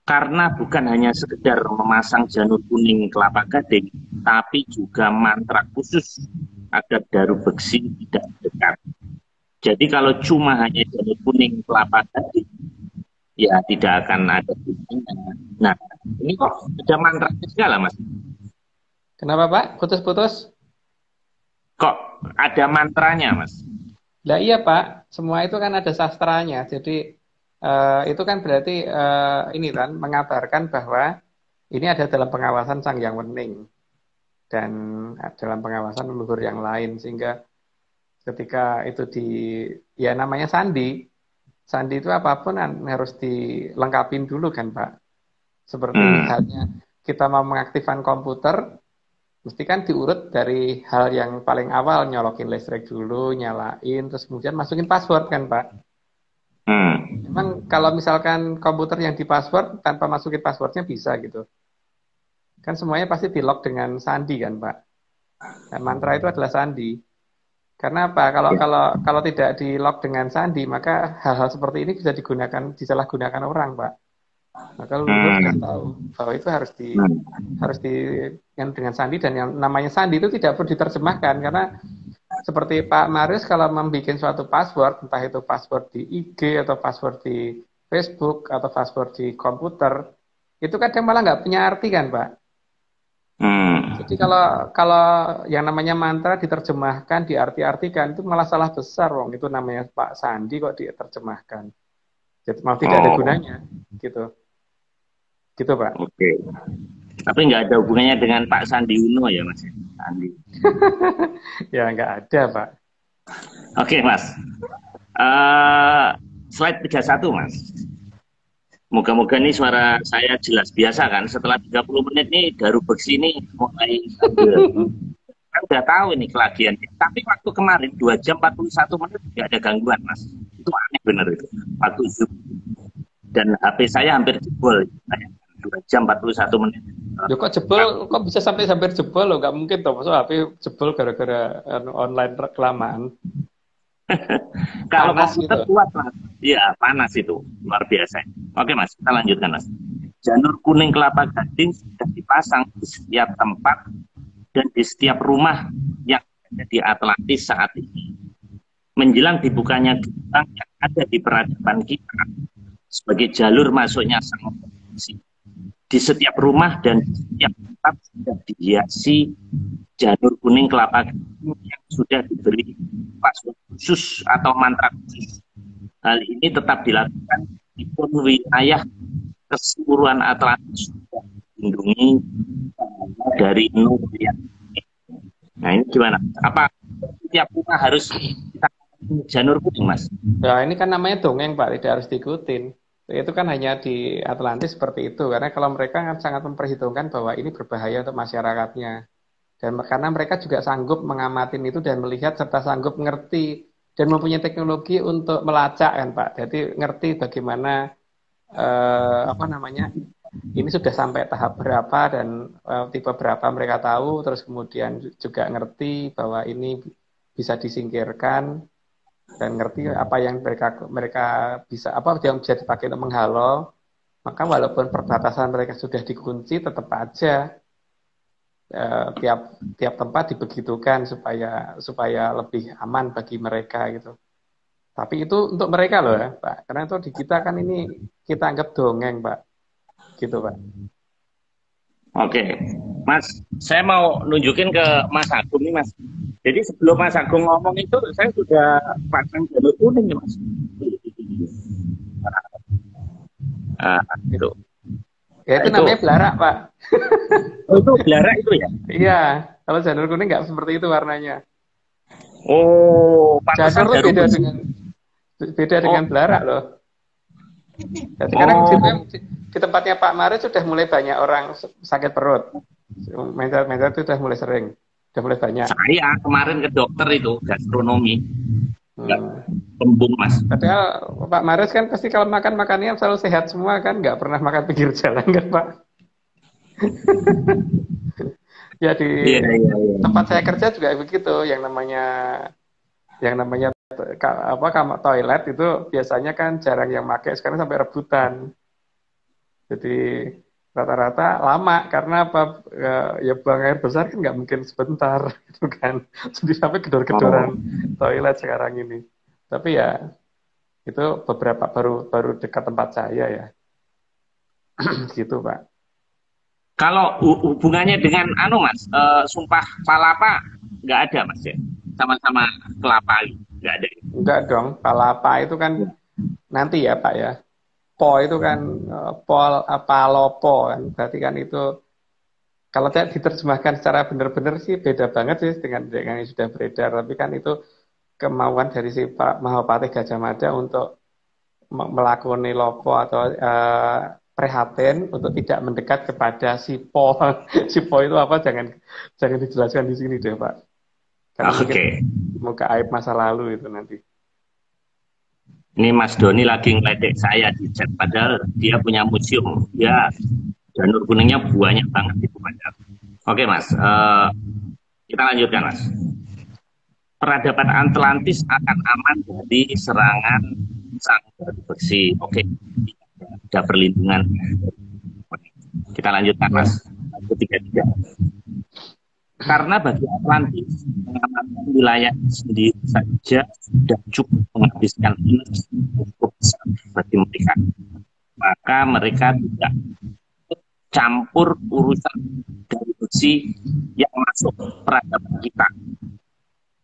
Karena bukan hanya sekedar memasang janur kuning kelapa gading, tapi juga mantra khusus agar daru beksi tidak dekat. Jadi kalau cuma hanya janur kuning kelapa gading, ya tidak akan ada gunanya. Nah, ini kok ada mantra segala, Mas? Kenapa, Pak? Putus-putus? Kok ada mantranya, Mas? Lah iya, Pak. Semua itu kan ada sastranya. Jadi itu kan berarti ini kan mengabarkan bahwa ini ada dalam pengawasan Sang Hyang Wening dan dalam pengawasan leluhur yang lain sehingga ketika itu ya namanya sandi. Sandi itu apapun harus dilengkapin dulu kan, Pak. Seperti Hmm. halnya kita mau mengaktifkan komputer, mesti kan diurut dari hal yang paling awal, nyolokin listrik dulu, nyalain, terus kemudian masukin password kan, Pak. Hmm. Memang kalau misalkan komputer yang di password tanpa masukin passwordnya bisa gitu. Kan semuanya pasti di lock dengan sandi kan, Pak. Dan mantra itu adalah sandi. Karena apa? Kalau Ya. kalau kalau tidak di lock dengan sandi, maka hal-hal seperti ini bisa disalahgunakan orang, Pak. Maka leluhur sudah Hmm. tahu bahwa itu Hmm. harus di yang dengan sandi dan yang namanya sandi itu tidak perlu diterjemahkan karena seperti Pak Marius kalau membuat suatu password, entah itu password di IG atau password di Facebook atau password di komputer, itu kadang malah nggak punya arti kan, Pak. Jadi Hmm. kalau kalau yang namanya mantra diterjemahkan, diarti-artikan itu malah salah besar, wong. Itu namanya Pak Sandi kok diterjemahkan. Jadi malah tidak ada Oh, gunanya, gitu, gitu, Pak. oke. Tapi nggak ada hubungannya dengan Pak Sandi Uno ya, Mas? Sandi. Ya nggak ada, Pak. Oke, Mas. Eh slide 31, Mas. Moga-moga nih suara saya jelas biasa kan. Setelah 30 menit nih Daru Beksi ini mulai sambil kan udah tahu ini kelagian. Tapi waktu kemarin 2 jam 41 menit tidak ada gangguan, Mas. Itu aneh bener itu. Waktu Zoom. Dan HP saya hampir jebol. 2 jam 41 menit. Loh kok jebol, kok bisa sampai hampir jebol loh, nggak mungkin toh, maksudnya HP jebol gara-gara online kelamaan, Kalau panas komputer gitu. kuat, Mas. Iya, panas itu. Luar biasa. Oke, Mas. Kita lanjutkan, Mas. Janur kuning kelapa gading sudah dipasang di setiap tempat dan di setiap rumah yang ada di Atlantis saat ini. Menjelang dibukanya gerbang yang ada di peradaban kita sebagai jalur masuknya sang oposisi. Di setiap rumah dan di setiap tempat sudah dihiasi janur kuning kelapa gading yang sudah diberi password khusus atau mantra khusus. Hal ini tetap dilakukan di wilayah keseluruhan Atlantis sudah dilindungi dari nuklir. Nah ini gimana? Apa setiap rumah harus kita janur kuning, Mas? Ya, ini kan namanya dongeng, Pak, tidak harus diikutin. Itu kan hanya di Atlantis seperti itu, karena kalau mereka sangat memperhitungkan bahwa ini berbahaya untuk masyarakatnya. Dan karena mereka juga sanggup mengamati itu dan melihat serta sanggup mengerti dan mempunyai teknologi untuk melacak kan, Pak. Jadi ngerti bagaimana apa namanya ini sudah sampai tahap berapa dan tipe berapa mereka tahu, terus kemudian juga ngerti bahwa ini bisa disingkirkan dan ngerti apa yang mereka bisa apa yang bisa dipakai untuk menghalau, maka walaupun perbatasan mereka sudah dikunci tetap aja tiap tempat dibegitukan supaya lebih aman bagi mereka gitu. Tapi itu untuk mereka loh ya, Pak. Karena itu di kita kan ini kita anggap dongeng, Pak. Gitu, Pak. Oke, Mas, saya mau nunjukin ke Mas Agung nih, Mas. Jadi sebelum Mas Agung ngomong itu, saya sudah pasang jalur kuning nih, Mas. Gitu. Ya itu namanya belarak, Pak. Oh, itu belarak itu ya? Iya, kalau janur kuning nggak seperti itu warnanya. Oh, janur itu beda dengan belarak loh. Ya, sekarang di tempatnya Pak Maris sudah mulai banyak orang sakit perut. Mental itu sudah mulai sering, sudah mulai banyak. Saya kemarin ke dokter itu gastronomi, kembung, Mas. Padahal Pak Maris kan pasti kalau makannya selalu sehat semua kan, nggak pernah makan pinggir jalan kan, Pak? Ya di tempat saya kerja juga begitu, yang namanya apa toilet itu biasanya kan jarang yang pakai, sekarang sampai rebutan. Jadi rata-rata lama karena apa ya buang air besar kan nggak mungkin sebentar gitu kan. Jadi sampai gedor-gedoran toilet sekarang ini. Tapi ya itu beberapa baru dekat tempat saya ya. Gitu, Pak. Kalau hubungannya dengan Mas, sumpah palapa nggak ada, Mas ya? Sama-sama kelapa nggak ada. Enggak dong, palapa itu kan nanti ya, Pak ya. Po itu kan palopo kan, berarti kan itu kalau saya diterjemahkan secara benar-benar sih beda banget sih dengan yang sudah beredar, tapi kan itu kemauan dari si Pak Mahapatih Gajah Mada untuk melakoni lopo atau prihatin untuk tidak mendekat kepada si Po. Si Po itu apa? Jangan dijelaskan di sini deh, Pak. Karena mungkin aib masa lalu itu nanti. Ini Mas Doni lagi ngeledek saya di chat, padahal dia punya museum. Ya, janur kuningnya banyak banget itu, padahal. Oke, Mas. Kita lanjutkan, Mas. Peradaban Atlantis akan aman dari serangan sang bersih. Oke. Ada perlindungan. Kita lanjutkan, Mas. Ketiga. Karena bagi Atlantis, mengamankan wilayah sendiri saja sudah cukup menghabiskan energi untuk bagi mereka. Maka mereka tidak campur urusan dari besi yang masuk peradaban kita.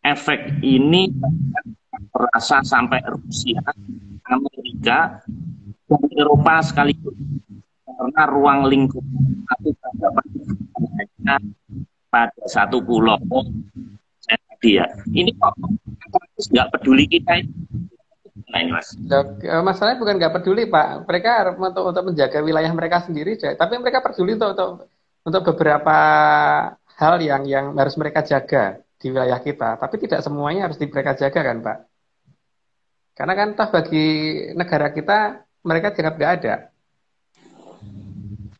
Efek ini terasa sampai Rusia, Amerika, dan Eropa sekaligus. Karena ruang lingkup atau peradaban hanya pada satu pulau dia. Ini kok nggak peduli kita ini. Nah, ini, Mas. Masalahnya bukan nggak peduli, Pak. Mereka untuk menjaga wilayah mereka sendiri, tapi mereka peduli untuk beberapa hal yang harus mereka jaga di wilayah kita. Tapi tidak semuanya harus mereka jaga kan, Pak? Karena kan toh bagi negara kita mereka dianggap nggak ada.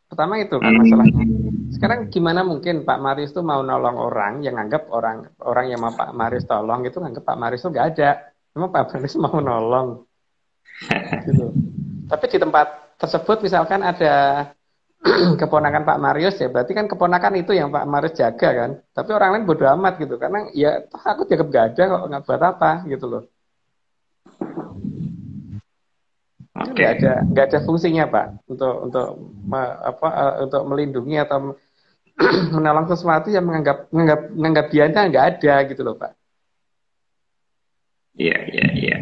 Pertama itu kan masalahnya. Sekarang gimana mungkin Pak Marius itu mau nolong orang yang anggap orang yang mau Pak Marius tolong itu nganggap Pak Marius itu nggak ada. Memang Pak Marius mau nolong. gitu. Tapi di tempat tersebut misalkan ada keponakan Pak Marius ya, berarti kan keponakan itu yang Pak Marius jaga kan. Tapi orang lain bodo amat gitu, karena ya toh aku dianggap gak ada kok, nggak buat apa gitu loh. Itu Oke. nggak ada fungsinya Pak untuk untuk melindungi atau menolong sesuatu yang menganggap dia nggak ada gitu loh Pak. Iya, iya, iya.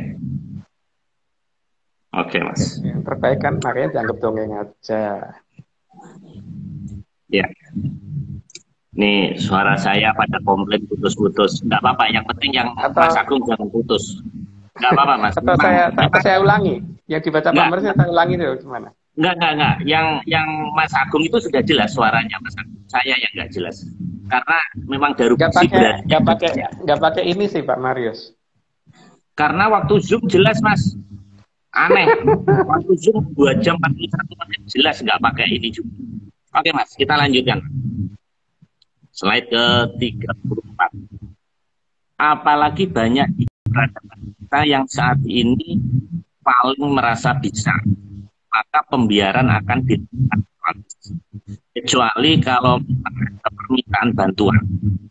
Oke, Mas. Yang terbaik kan makanya dianggap dongeng aja. Ya. Nih, suara saya pada komplain putus-putus. Nggak apa-apa, yang penting yang Mas Atau Agung jangan putus. Nggak apa-apa, Mas. atau Memang, saya ulangi yang dibaca Pak nggak, Marius saya ulangi dulu gimana? nggak. Yang Mas Agung itu sudah jelas suaranya, Mas Agung. Saya yang nggak jelas. Karena memang Darubisi berada. Nggak pakai ini sih Pak Marius. Karena waktu Zoom jelas, Mas. Aneh. Waktu Zoom 2 jam 41 menit jelas nggak pakai ini juga. Oke, Mas. Kita lanjutkan. Slide ke-34. Apalagi banyak di peradaban kita yang saat ini paling merasa bisa, maka pembiaran akan dilakukan. Kecuali kalau ada permintaan bantuan.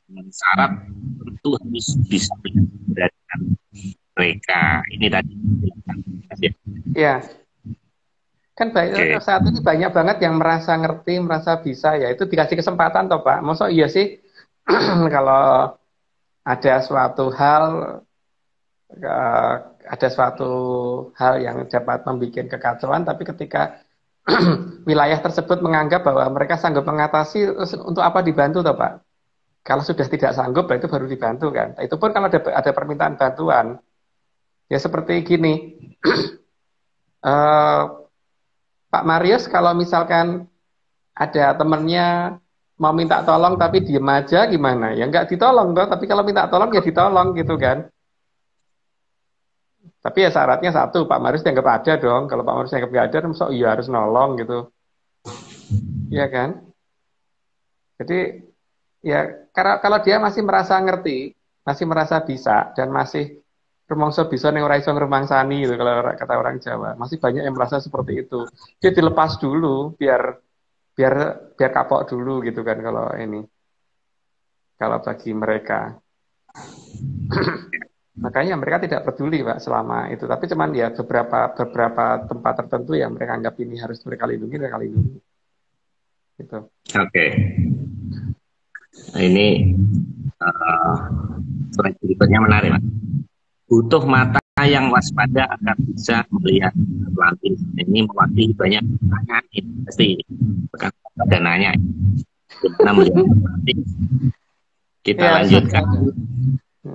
Dengan syarat tentu harus bisa memberatkan mereka. Ini tadi. Ya, kan saat ini banyak banget yang merasa ngerti, merasa bisa ya. Itu dikasih kesempatan toh Pak. Masa iya sih kalau ada suatu hal eh, yang dapat membuat kekacauan, tapi ketika wilayah tersebut menganggap bahwa mereka sanggup mengatasi, untuk apa dibantu toh Pak? Kalau sudah tidak sanggup, itu baru dibantu kan. Itu pun kalau ada permintaan bantuan, ya seperti gini. eh, Pak Marius kalau misalkan ada temennya mau minta tolong tapi diem aja gimana? Ya nggak ditolong toh, tapi kalau minta tolong ya ditolong gitu kan. Tapi ya syaratnya satu, Pak Marius dianggap ada dong. Kalau Pak Marius dianggap nggak ada, so iya harus nolong gitu. Iya kan? Jadi ya kalau dia masih merasa ngerti, masih merasa bisa dan masih rumangsa bisa ning ora iso ngrumangsani gitu kalau kata orang Jawa. Masih banyak yang merasa seperti itu. Dia dilepas dulu biar biar biar kapok dulu gitu kan kalau bagi mereka. Makanya mereka tidak peduli Pak selama itu. Tapi cuman ya beberapa tempat tertentu yang mereka anggap ini harus mereka lindungi. Gitu. Oke. Nah, ini slide berikutnya menarik, Mas. Butuh mata yang waspada agar bisa melihat pelantin. Ini mewakili banyak pertanyaan ini pasti bukan pada nanya gimana melihat pelantin. Kita Ya, lanjutkan.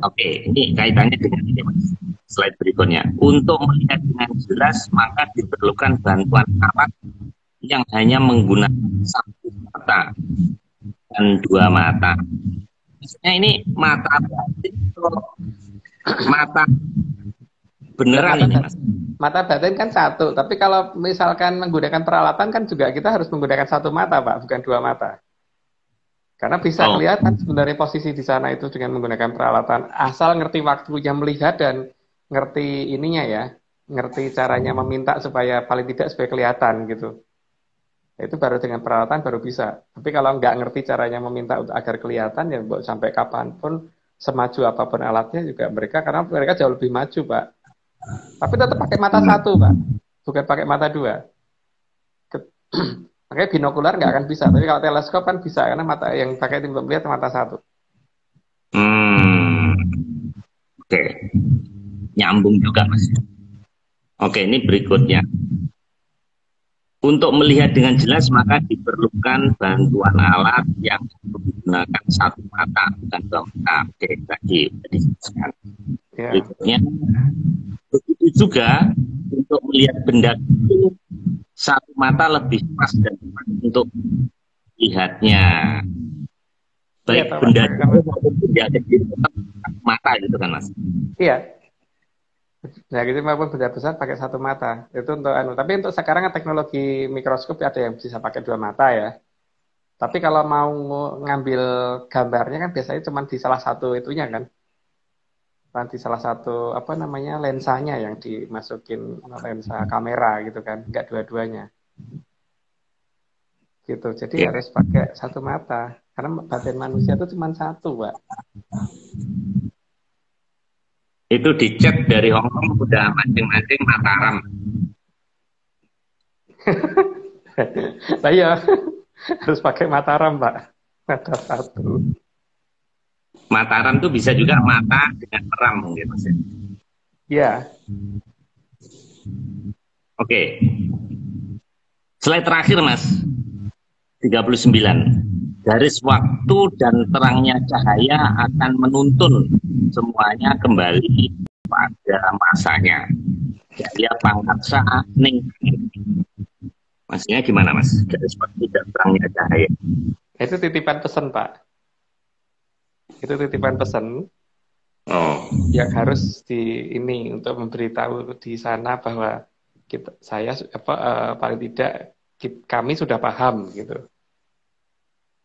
Oke, ini kaitannya dengan ini, Mas. Slide berikutnya. Untuk melihat dengan jelas maka diperlukan bantuan alat yang hanya menggunakan satu mata dan dua mata. Maksudnya ini mata batin atau mata beneran ini, Mas? Mata batin kan satu, tapi kalau misalkan menggunakan peralatan kan juga kita harus menggunakan satu mata, Pak, bukan dua mata. Karena bisa kelihatan sebenarnya posisi di sana itu dengan menggunakan peralatan, asal ngerti waktunya melihat dan ngerti ininya ya, ngerti caranya meminta supaya paling tidak supaya kelihatan gitu. Itu baru dengan peralatan baru bisa. Tapi kalau nggak ngerti caranya meminta agar kelihatan ya sampai kapanpun semaju apapun alatnya juga karena mereka jauh lebih maju, Pak. Tapi tetap pakai mata satu, Pak. Bukan pakai mata dua. Makanya binokular nggak akan bisa. Tapi kalau teleskop kan bisa. Karena mata yang pakai untuk melihat mata satu. Oke. Nyambung juga, Mas. Oke, ini berikutnya. Untuk melihat dengan jelas maka diperlukan bantuan alat yang menggunakan satu mata bukan dua mata. Oke, tadi dijelaskan. Berikutnya, begitu juga untuk melihat benda itu satu mata lebih pas dan tepat untuk lihatnya. Baik ya, benda maupun benda kecil tetap mata gitu kan, Mas? Iya. Nah, gitu maupun benda besar pakai satu mata. Itu untuk tapi untuk sekarang teknologi mikroskop ada yang bisa pakai dua mata ya. Tapi kalau mau ngambil gambarnya kan biasanya cuma di salah satu itunya kan. nanti salah satu apa namanya lensanya yang dimasukin lensa kamera gitu kan, nggak dua-duanya gitu. Jadi Ya. harus pakai satu mata karena batin manusia itu cuma satu, Pak. Itu dicet dari Hongkong udah mancing-mancing Mataram. Nah, iya, harus pakai Mataram, Pak. Mata satu. Mataram tuh bisa juga mata dengan peram mungkin Mas. Iya. Oke. Slide terakhir Mas. 39. Garis waktu dan terangnya cahaya akan menuntun semuanya kembali pada masanya. Jaya pangkatsa ning. Maksudnya gimana Mas? Garis waktu dan terangnya cahaya. Itu titipan pesan, Pak. Itu titipan pesan yang harus ini untuk memberitahu di sana bahwa saya paling tidak kami sudah paham gitu.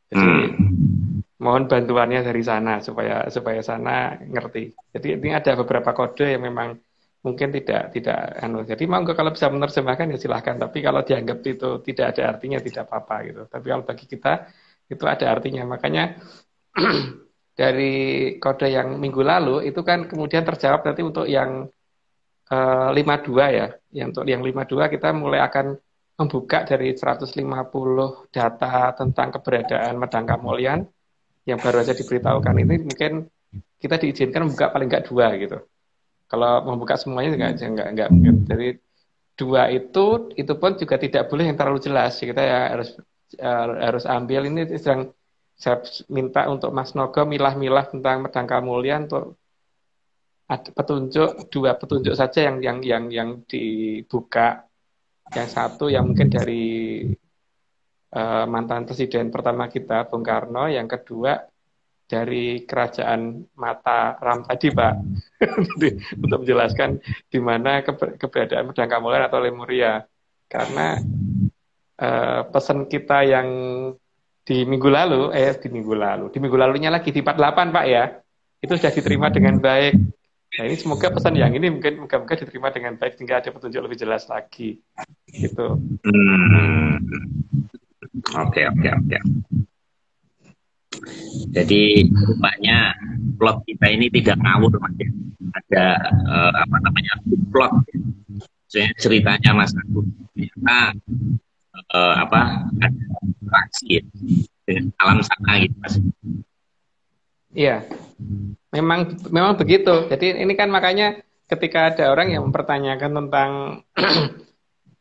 Jadi mohon bantuannya dari sana supaya sana ngerti. Jadi ini ada beberapa kode yang memang mungkin tidak jadi monggo kalau bisa menerjemahkan ya silahkan, tapi kalau dianggap itu tidak ada artinya tidak apa-apa gitu. Tapi kalau bagi kita itu ada artinya. Makanya dari kode yang minggu lalu itu kan kemudian terjawab nanti untuk yang 52 ya. Untuk yang 52 kita mulai akan membuka dari 150 data tentang keberadaan Medang Kamulyan yang baru saja diberitahukan ini, mungkin kita diizinkan membuka paling nggak 2 gitu. Kalau membuka semuanya nggak mungkin. Jadi 2 itu pun juga tidak boleh yang terlalu jelas. Kita ya harus ambil ini sedang saya minta untuk Mas Nogo milah-milah tentang Medang Kamulyan untuk ada petunjuk 2 petunjuk saja yang dibuka. Yang satu yang mungkin dari mantan presiden pertama kita, Bung Karno. Yang kedua dari kerajaan Mataram tadi, Pak. Untuk menjelaskan di mana keberadaan Medang Kamulyan atau Lemuria. Karena pesan kita yang di minggu lalunya lagi di 48, Pak ya. Itu sudah diterima dengan baik. Nah ini semoga pesan yang ini moga-moga diterima dengan baik sehingga ada petunjuk lebih jelas lagi gitu. Oke. Jadi rupanya plot kita ini tidak ngawur Mas ya. Ada plot. Maksudnya ceritanya Mas Agus ternyata ada interaksi ya, dengan alam sana gitu Mas. Iya. Memang begitu. Jadi ini kan makanya ketika ada orang yang mempertanyakan tentang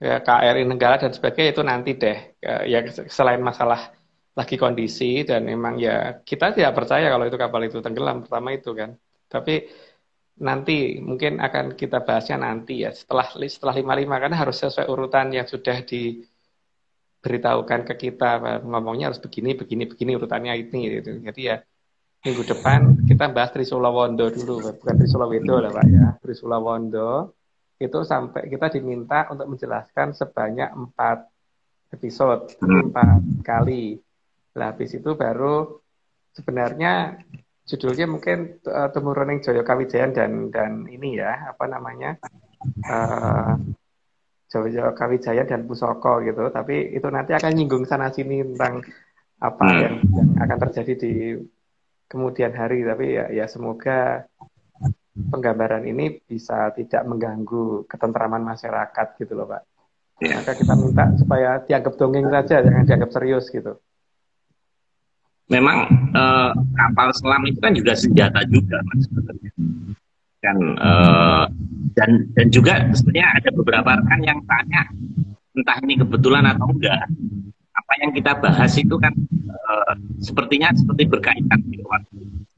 ya, KRI Nenggala dan sebagainya itu nanti deh. Ya selain masalah lagi kondisi dan memang ya kita tidak percaya kalau itu kapal itu tenggelam pertama itu kan. Tapi nanti mungkin akan kita bahasnya nanti ya setelah 55 karena harus sesuai urutan yang sudah diberitahukan ke kita. Ngomongnya harus begini urutannya ini gitu. Jadi ya minggu depan kita bahas Trisula Wondo dulu, bukan Trisula Wedo lah Pak ya. Trisula Wondo itu sampai kita diminta untuk menjelaskan sebanyak 4 episode, 4 kali. Nah, habis itu baru sebenarnya judulnya mungkin Tumurunning Jaya Kawijayan dan ini ya, Jaya Kawijayan dan Pusaka gitu. Tapi itu nanti akan nyinggung sana sini tentang apa yang akan terjadi di kemudian hari, tapi ya semoga penggambaran ini bisa tidak mengganggu ketentraman masyarakat gitu loh Pak. Maka kita minta supaya dianggap dongeng saja, jangan dianggap serius gitu. Memang kapal selam itu kan juga senjata juga Mas. Dan juga sebenarnya ada beberapa rekan yang tanya entah ini kebetulan atau enggak. Apa yang kita bahas itu kan sepertinya seperti berkaitan gitu.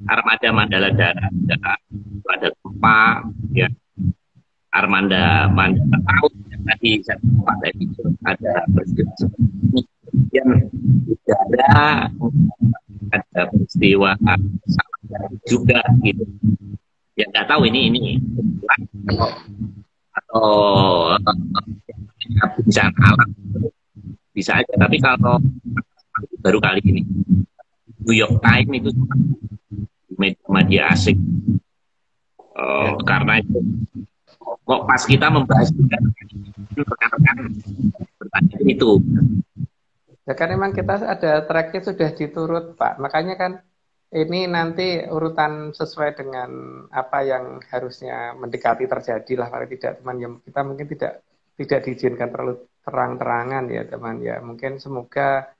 Armada Mandala Dara, ada gempa, ya. Armada Mandala Laut yang tadi saya katakan itu ada peristiwa seperti ini. Kemudian ada peristiwa juga gitu. Ya nggak tahu ini atau bencana alam bisa aja, tapi kalau baru kali ini New York Times itu media asing karena itu kok pas kita membahas rekan-rekan bertanya itu. Ya kan memang kita ada tracknya sudah diturut Pak, makanya kan ini nanti urutan sesuai dengan apa yang harusnya mendekati terjadi lah, paling tidak teman, yang kita mungkin tidak diizinkan terlalu terang-terangan ya teman ya, mungkin semoga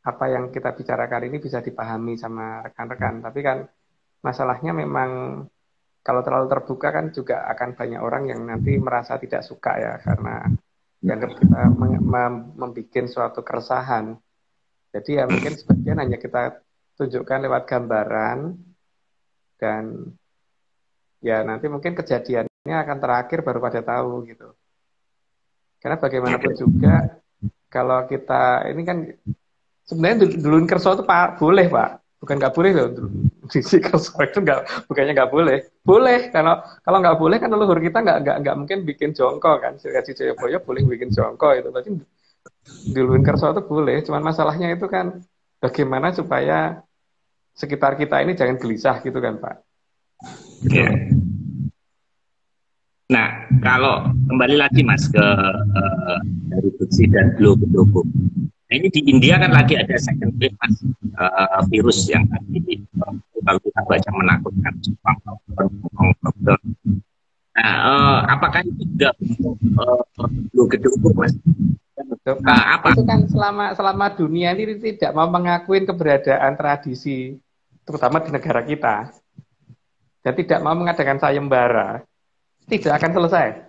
apa yang kita bicarakan ini bisa dipahami sama rekan-rekan, tapi kan masalahnya memang kalau terlalu terbuka kan juga akan banyak orang yang nanti merasa tidak suka ya, karena dianggap kita membuat suatu keresahan. Jadi ya mungkin sebagian hanya kita tunjukkan lewat gambaran, dan ya nanti mungkin kejadiannya akan terakhir baru pada tahu gitu. Karena bagaimanapun juga kalau kita ini kan sebenarnya duluin kerso itu Pak, boleh Pak, bukan nggak boleh loh. Sisi kerso itu bukannya nggak boleh, boleh. Kalau nggak boleh kan leluhur kita nggak mungkin bikin jongko kan. Sirikati Jayabaya boleh bikin jongko itu, berarti duluin kerso itu boleh. Cuman masalahnya itu kan bagaimana supaya sekitar kita ini jangan gelisah gitu kan Pak. Gitu. Yeah. Nah, kalau kembali lagi Mas ke dari Beksi dan Glo Gedogok. Nah, ini di India kan lagi ada second wave Mas, virus yang tadi kalau kita baca menakutkan. Nah, apakah itu juga Glo Gedogok Mas? Apa? Itu kan selama dunia ini tidak mau mengakuin keberadaan tradisi, terutama di negara kita, dan tidak mau mengadakan sayembara, tidak akan selesai.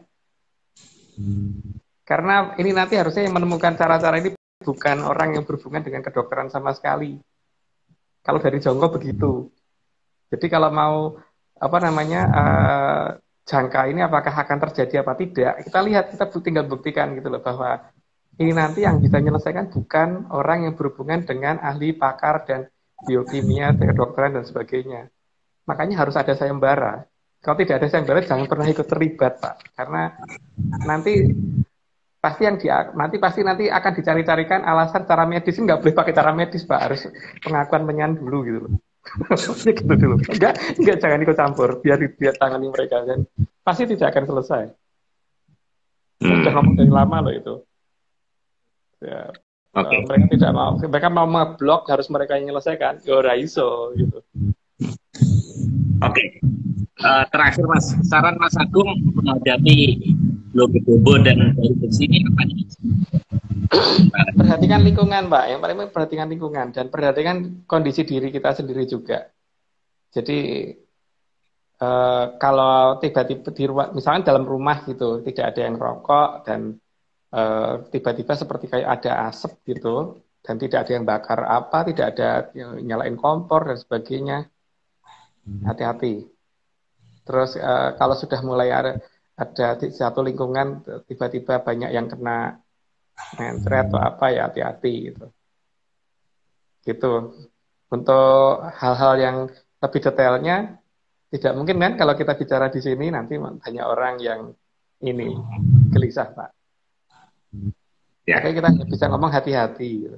Karena ini nanti harusnya yang menemukan cara-cara ini bukan orang yang berhubungan dengan kedokteran sama sekali. Kalau dari jongko begitu. Jadi kalau mau jangka ini apakah akan terjadi apa tidak, kita lihat, kita tinggal buktikan gitu loh, bahwa ini nanti yang bisa menyelesaikan bukan orang yang berhubungan dengan ahli pakar dan biokimia, kedokteran dan sebagainya. Makanya harus ada sayembara. Kalau tidak ada sayembara, jangan pernah ikut terlibat, Pak. Karena nanti pasti akan dicari-carikan alasan cara medis. Nggak boleh pakai cara medis, Pak. Harus pengakuan menyan dulu gitu loh. Gitu dulu. Enggak, jangan ikut campur. Biar tangani mereka kan. Pasti tidak akan selesai. Sudah ngomong dari lama loh itu. Ya, mereka tidak mau. Mereka mau ngeblok, harus mereka yang menyelesaikan. Ya ora iso gitu. Oke. Terakhir Mas, saran Mas Agung menghadapi Glo Gedogok dan dari sini apa nih? Perhatikan lingkungan, Pak. Yang paling penting perhatikan lingkungan dan perhatikan kondisi diri kita sendiri juga. Jadi kalau tiba-tiba di rumah, misalnya dalam rumah gitu, tidak ada yang rokok dan tiba-tiba seperti kayak ada asap gitu, dan tidak ada yang bakar apa, tidak ada yang nyalain kompor dan sebagainya, hati-hati. Terus kalau sudah mulai ada di satu lingkungan tiba-tiba banyak yang kena mencret atau apa, ya hati-hati gitu. Gitu. Untuk hal-hal yang lebih detailnya tidak mungkin kan kalau kita bicara di sini, nanti banyak orang yang ini gelisah Pak. Ya. Tapi kita bisa ngomong hati-hati gitu.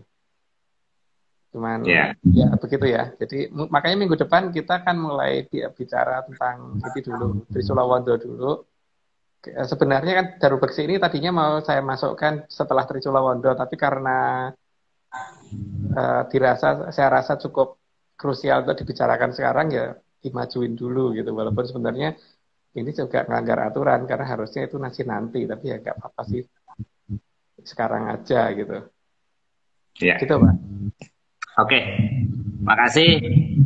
Cuman ya begitu ya. Jadi makanya minggu depan kita kan mulai bicara tentang itu dulu, Trisula Wanda dulu. Sebenarnya kan Daru Beksi ini tadinya mau saya masukkan setelah Trisula Wanda, tapi karena saya rasa cukup krusial untuk dibicarakan sekarang, ya dimajuin dulu gitu. Walaupun sebenarnya ini juga melanggar aturan karena harusnya itu nanti, tapi ya nggak apa-apa sih, sekarang aja gitu. Ya. Gitu Pak. Oke, makasih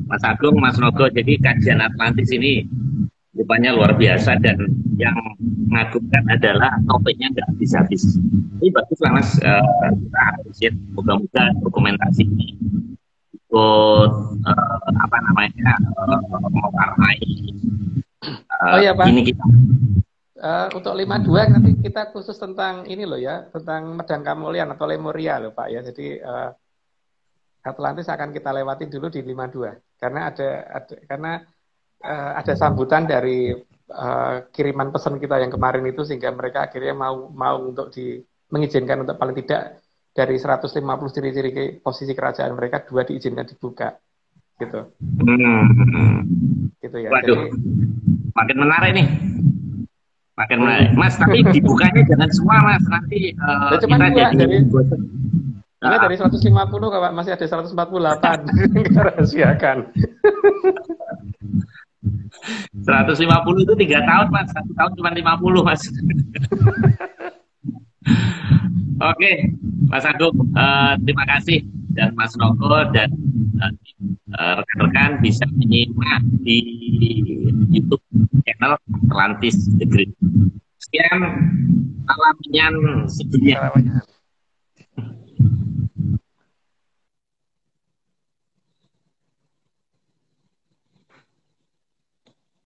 Mas Agung, Mas Nogo. Jadi kajian Atlantis ini rupanya luar biasa, dan yang mengagumkan adalah topiknya nggak habis-habis. Ini bagus lah Mas, kita appreciate. Moga-moga dokumentasi ini ikut mewarnai Pak. Ini kita. Untuk 52 nanti kita khusus tentang ini loh ya, tentang Medang Kamulian atau Lemuria loh Pak ya. Jadi Atlantis akan kita lewati dulu di 52 karena ada sambutan dari kiriman pesan kita yang kemarin itu, sehingga mereka akhirnya mau untuk mengizinkan untuk paling tidak dari 150 ciri-ciri posisi kerajaan mereka 2 diizinkan dibuka gitu. Gitu ya. Waduh. Makin menarik nih. Makin menarik. Mas, tapi dibukanya jangan semua, Mas. Nanti Cuma kita dua jadi dari bosan. ini dari 150 Pak, masih ada 148 kita rahasiakan. 150 itu 3 tahun, Mas. 1 tahun cuma 50, Mas. Oke, Mas Agung, terima kasih. Dan Mas Noko dan rekan-rekan bisa menyimak di YouTube channel Atlantis The Great. Sekian, salam Minyan sedunia.